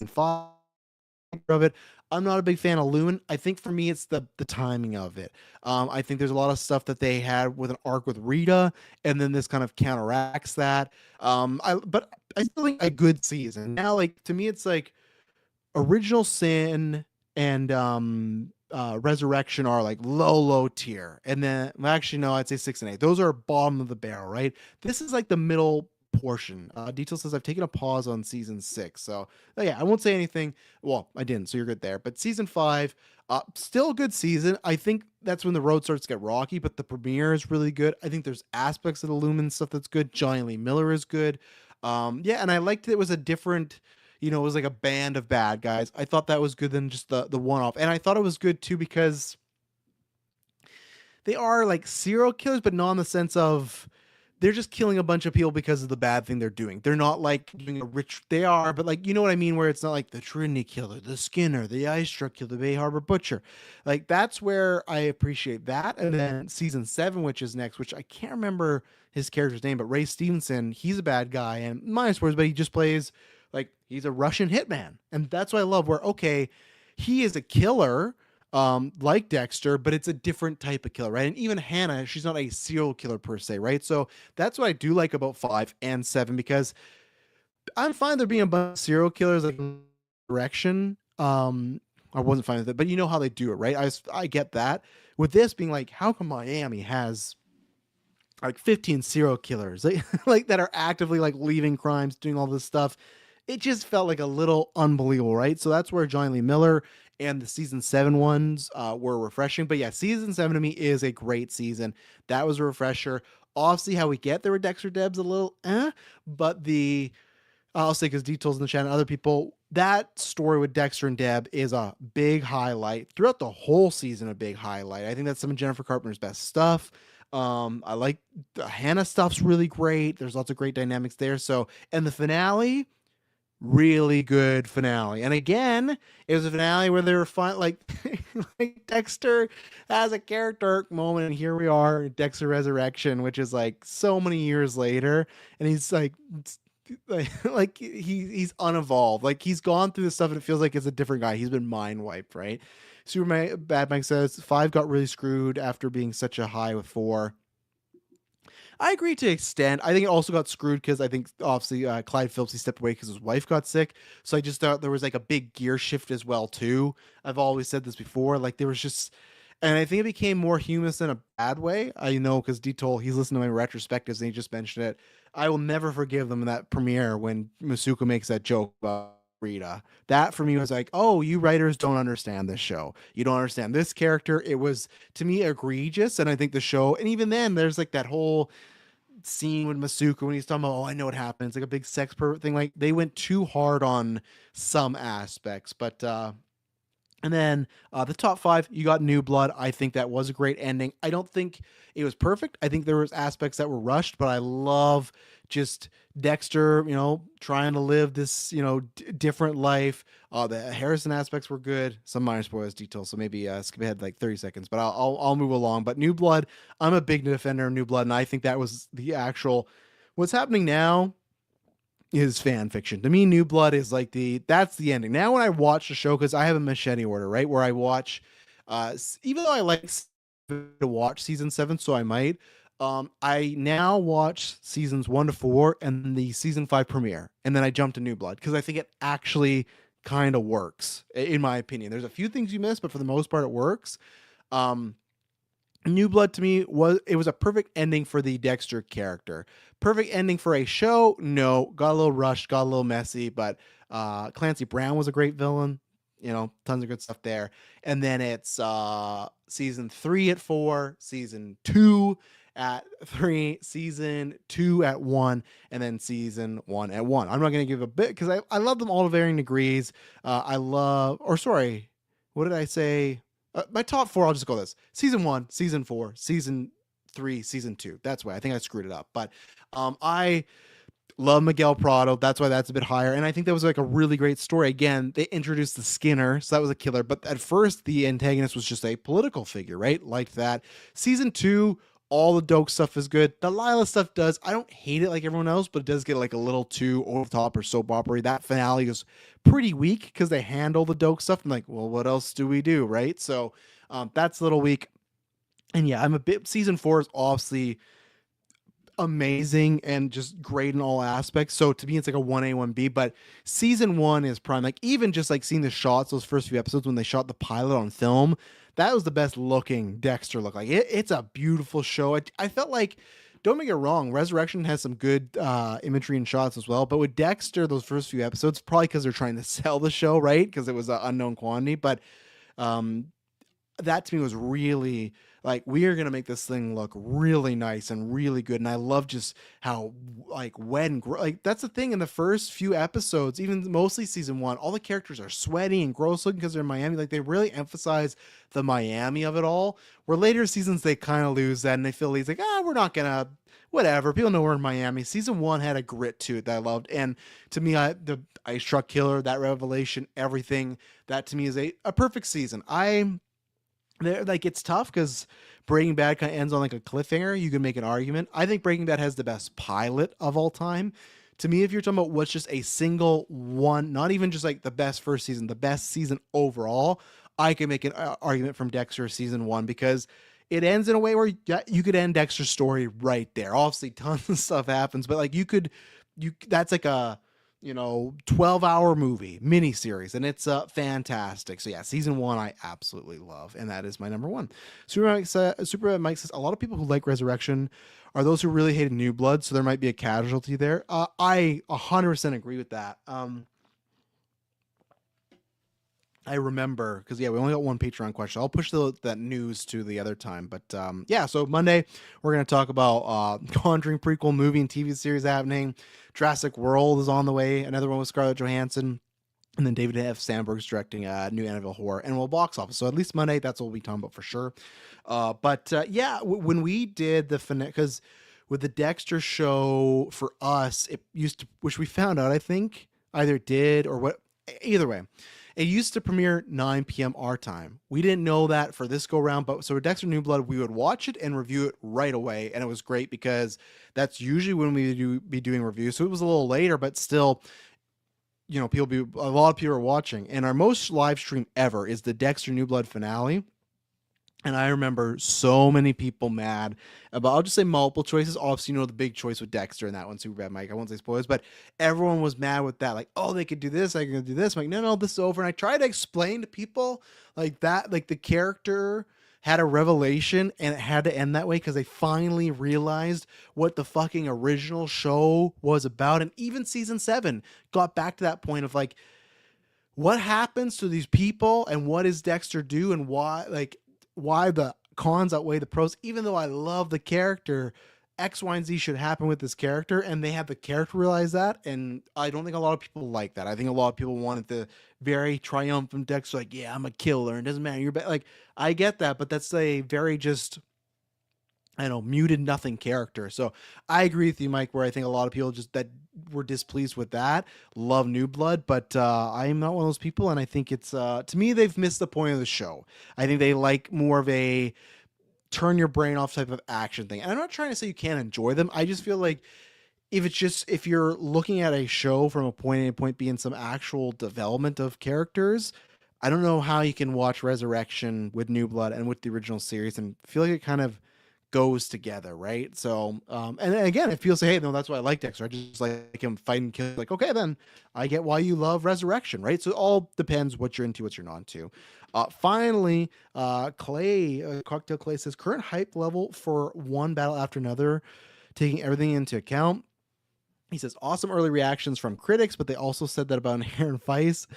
5 of it, I'm not a big fan of Loon. I think for me, it's the timing of it. I think there's a lot of stuff that they had with an arc with Rita, and then this kind of counteracts that. But I still think a good season. Now, like, to me, it's like Original Sin and Resurrection are like low tier. And then, actually, no, I'd say 6 and 8. Those are bottom of the barrel, right? This is like the middle portion. Detail says I've taken a pause on season 6. So yeah, I won't say anything. Well, I didn't, so you're good there. But season 5, still a good season. I think that's when the road starts to get rocky, but the premiere is really good. I think there's aspects of the Lumen stuff that's good. Johnny Lee Miller is good. Yeah, and I liked it was a different, it was like a band of bad guys. I thought that was good than just the one-off. And I thought it was good too because they are like serial killers, but not in the sense of they're just killing a bunch of people because of the bad thing they're doing. They're not like doing a rich, they are, but like, you know what I mean? Where it's not like the Trinity Killer, the Skinner, the Ice Truck Killer, the Bay Harbor Butcher. Like that's where I appreciate that. And then season 7, which is next, which I can't remember his character's name, but Ray Stevenson, he's a bad guy and minus words, but he just plays like he's a Russian hitman. And that's what I love where, okay, he is a killer like Dexter, but it's a different type of killer, right? And even Hannah, she's not a serial killer per se, right? So that's what I do like about 5 and 7 because I'm fine there being a bunch of serial killers like direction. I wasn't fine with it, but you know how they do it, right? I get that. With this being like, how come Miami has like 15 serial killers like that are actively like leaving crimes, doing all this stuff? It just felt like a little unbelievable, right? So that's where Johnny Lee Miller and the season 7 ones were refreshing. But yeah, season 7 to me is a great season. That was a refresher. Obviously, how we get there with Dexter Debs a little, but I'll say because details in the chat and other people, that story with Dexter and Deb is a big highlight throughout the whole season. A big highlight. I think that's some of Jennifer Carpenter's best stuff. I like the Hannah stuff's really great. There's lots of great dynamics there. So, and the finale, really good finale. And again, it was a finale where they were fun, like, like Dexter has a character arc moment, and here we are, Dexter Resurrection, which is like so many years later, and he's like he's unevolved. Like he's gone through this stuff, and it feels like it's a different guy. He's been mind wiped, right? Bad Mike says 5 got really screwed after being such a high with 4. I agree to an extent. I think it also got screwed because I think obviously Clyde Phillips, he stepped away because his wife got sick. So I just thought there was like a big gear shift as well too. I've always said this before. Like there was just, and I think it became more humorous in a bad way. I know because Detoll, he's listened to my retrospectives and he just mentioned it. I will never forgive them in that premiere when Masuko makes that joke about Rita. That for me was like, oh, you writers don't understand this show. You don't understand this character. It was to me egregious, and I think the show, and even then, there's like that whole scene with Masuko when he's talking about, oh, I know what happened. It's like a big sex pervert thing. Like they went too hard on some aspects, but and then the top 5, you got New Blood. I think that was a great ending. I don't think it was perfect. I think there was aspects that were rushed, but I love just Dexter, trying to live this, different life. The Harrison aspects were good. Some minor spoilers details, so maybe skip ahead like 30 seconds, but I'll move along. But New Blood, I'm a big defender of New Blood, and I think that was the actual. What's happening now is fan fiction. To me, New Blood is like that's the ending. Now when I watch the show, because I have a machete order, right? Where I watch, even though I like to watch season 7, so I might, I now watch seasons 1 to 4 and the season 5 premiere. And then I jump to New Blood because I think it actually kind of works, in my opinion. There's a few things you miss, but for the most part, it works. New Blood to me was a perfect ending for the Dexter character. Perfect ending for a show? No. Got a little rushed, got a little messy, but Clancy Brown was a great villain. Tons of good stuff there. And then it's season 3 at 4, season 2 at 3, season 2 at 1, and then season 1 at 1. I'm not going to give a bit because I love them all to varying degrees. What did I say? My top 4, I'll just go this. Season 1, season 4, season 3, season 2. That's why I think I screwed it up. But I love Miguel Prado. That's why that's a bit higher. And I think that was like a really great story. Again, they introduced the Skinner, so that was a killer. But at first, the antagonist was just a political figure, right? Like that. Season 2, all the Doak stuff is good. The Lila stuff does. I don't hate it like everyone else, but it does get like a little too over the top or soap opera. That finale is pretty weak because they handle the Doak stuff. I'm like, well, what else do we do, right? So that's a little weak. And yeah, season 4 is obviously amazing and just great in all aspects. So to me, it's like a 1A, 1B, but season 1 is prime. Like even just like seeing the shots, those first few episodes when they shot the pilot on film, that was the best looking Dexter look. Like it's a beautiful show. I felt like, don't make it wrong, Resurrection has some good imagery and shots as well, but with Dexter, those first few episodes, probably because they're trying to sell the show, right? Because it was an unknown quantity, but that to me was really like, we are going to make this thing look really nice and really good. And I love just how like wet and like that's the thing in the first few episodes, even mostly season 1, all the characters are sweaty and gross looking because they're in Miami. Like they really emphasize the Miami of it all, where later seasons, they kind of lose that and they feel he's like, we're not going to whatever. People know we're in Miami. Season 1 had a grit to it that I loved, and to me, the Ice Truck Killer, that revelation, everything that to me is a perfect season. Like it's tough because Breaking Bad kind of ends on like a cliffhanger. You can make an argument. I think Breaking Bad has the best pilot of all time. To me, if you're talking about what's just a single one, not even just like the best first season, the best season overall, I can make an argument from Dexter season 1 because it ends in a way where you could end Dexter's story right there. Obviously, tons of stuff happens, but like that's like a 12-hour movie miniseries, and it's fantastic. So yeah, season 1 I absolutely love, and that is my number 1. Superman Mike says a lot of people who like Resurrection are those who really hated New Blood, so there might be a casualty there. I 100% agree with that. I remember because we only got one Patreon question. I'll push that news to the other time, but so Monday we're gonna talk about Conjuring prequel movie and TV series happening. Jurassic World is on the way. Another one with Scarlett Johansson, and then David F. Sandberg's directing a new Annabelle horror, and we'll box office. So at least Monday, that's what we'll be talking about for sure. When we did the because with the Dexter show for us, it used to, which we found out I think either did or what. Either way, it used to premiere 9 p.m. our time. We didn't know that for this go round, but so with Dexter New Blood, we would watch it and review it right away, and it was great because that's usually when we be doing reviews. So it was a little later, but still, a lot of people are watching. And our most live stream ever is the Dexter New Blood finale. And I remember so many people mad about, I'll just say multiple choices. Obviously, the big choice with Dexter in that one, Superbad Mike. I won't say spoilers, but everyone was mad with that. Like, oh, they could do this, I could do this. I'm like, no, this is over. And I try to explain to people like that, like the character had a revelation and it had to end that way because they finally realized what the fucking original show was about. And even season 7 got back to that point of like, what happens to these people and what does Dexter do and why the cons outweigh the pros. Even though I love the character, X, Y, and Z should happen with this character, and they have the character realize that, and I don't think a lot of people like that. I think a lot of people wanted the very triumphant Dexter, like, yeah, I'm a killer, and it doesn't matter, you're like, I get that, but that's a very just, muted nothing character. So I agree with you, Mike, where I think a lot of people just that were displeased with that love New Blood, but I'm not one of those people, and I think it's to me they've missed the point of the show. I think they like more of a turn your brain off type of action thing, and I'm not trying to say you can't enjoy them. I just feel like if you're looking at a show from a point A to point B and some actual development of characters, I don't know how you can watch Resurrection with New Blood and with the original series and feel like it kind of goes together, right? So and again, if people say, hey, no, that's why I like Dexter, I just like him fighting kill, like, okay, then I get why you love Resurrection, right? So it all depends what you're into, what you're not into. Finally, Cocktail Clay says current hype level for one battle after another, taking everything into account. He says, awesome early reactions from critics, but they also said that about Inherent Vice,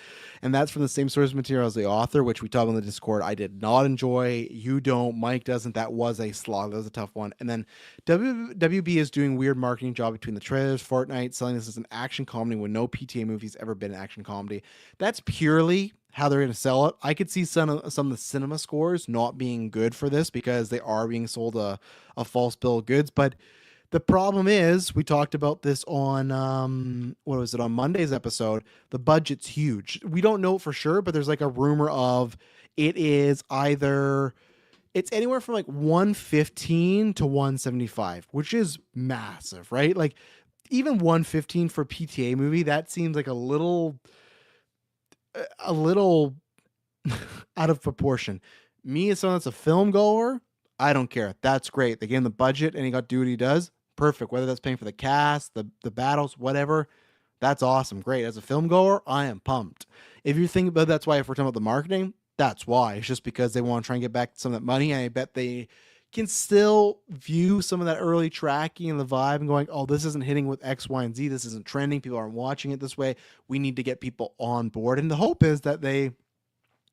and that's from the same source material as the author, which we talked about in the Discord. I did not enjoy. You don't. Mike doesn't. That was a slog. That was a tough one. And then WB is doing weird marketing job between the trailers, Fortnite, selling this as an action comedy when no PTA movie's ever been an action comedy. That's purely how they're going to sell it. I could see some of the cinema scores not being good for this because they are being sold a false bill of goods, but the problem is, we talked about this on, on Monday's episode, the budget's huge. We don't know for sure, but there's like a rumor of it's anywhere from like 115 to 175, which is massive, right? Like even 115 for a PTA movie, that seems like a little out of proportion. Me as someone that's a film goer, I don't care. That's great. They gave him the budget and he got to do what he does. Perfect. Whether that's paying for the cast, the battles, whatever, that's awesome. Great. As a film goer, I am pumped. If you think about that's why, if we're talking about the marketing, that's why. It's just because they want to try and get back some of that money. And I bet they can still view some of that early tracking and the vibe and going, oh, this isn't hitting with X, Y, and Z. This isn't trending. People aren't watching it this way. We need to get people on board. And the hope is that they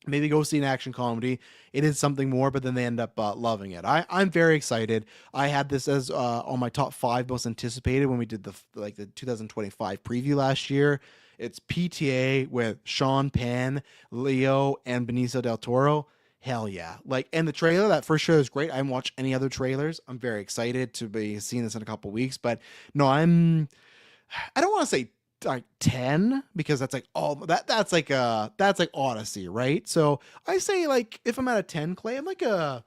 maybe go see an action comedy. It is something more, but then they end up loving it. I'm very excited. I had this as on my top 5 most anticipated when we did the 2025 preview last year. It's PTA with Sean Penn, Leo, and Benicio del Toro. hell yeah. Like, and the trailer, that first trailer is great. I haven't watched any other trailers. I'm very excited to be seeing this in a couple weeks. But no, I don't want to say like 10 because that's like all that's like Odyssey, right? So I say like if I'm at a 10, Clay, I'm like a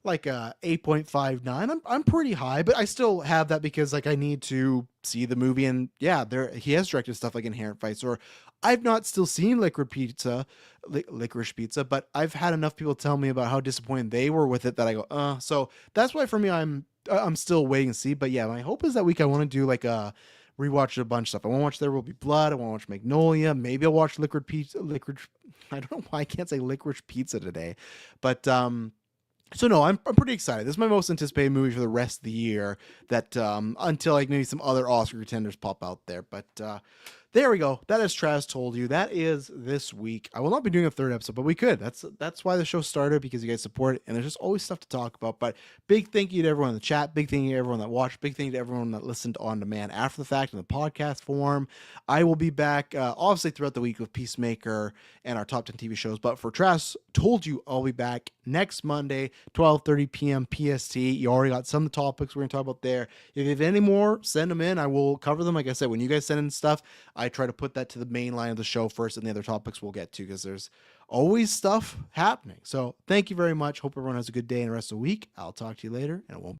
8.59. I'm pretty high, but I still have that because like I need to see the movie. And yeah, there he has directed stuff like Inherent Vice, or I've not still seen Licorice Pizza, but I've had enough people tell me about how disappointed they were with it that I go, so that's why for me I'm still waiting to see. But yeah, my hope is that week I want to do like a rewatch a bunch of stuff. I want to watch There Will Be Blood. I want to watch Magnolia. Maybe I'll watch Licorice. I don't know why I can't say Licorice Pizza today, but so no, I'm pretty excited. This is my most anticipated movie for the rest of the year. That until like maybe some other Oscar contenders pop out there. But there we go. That is Travis Told You. That is this week. I will not be doing a third episode, but we could. That's why the show started, because you guys support it, and there's just always stuff to talk about. But big thank you to everyone in the chat. Big thank you to everyone that watched. Big thank you to everyone that listened on demand after the fact in the podcast form. I will be back obviously throughout the week with Peacemaker and our top 10 TV shows. But for Travis Told You, I'll be back next Monday, 12:30 p.m. PST. You already got some of the topics we're going to talk about there. If you have any more, send them in. I will cover them. Like I said, when you guys send in stuff, I try to put that to the main line of the show first, and the other topics we'll get to, because there's always stuff happening. So thank you very much. Hope everyone has a good day and the rest of the week. I'll talk to you later, and it won't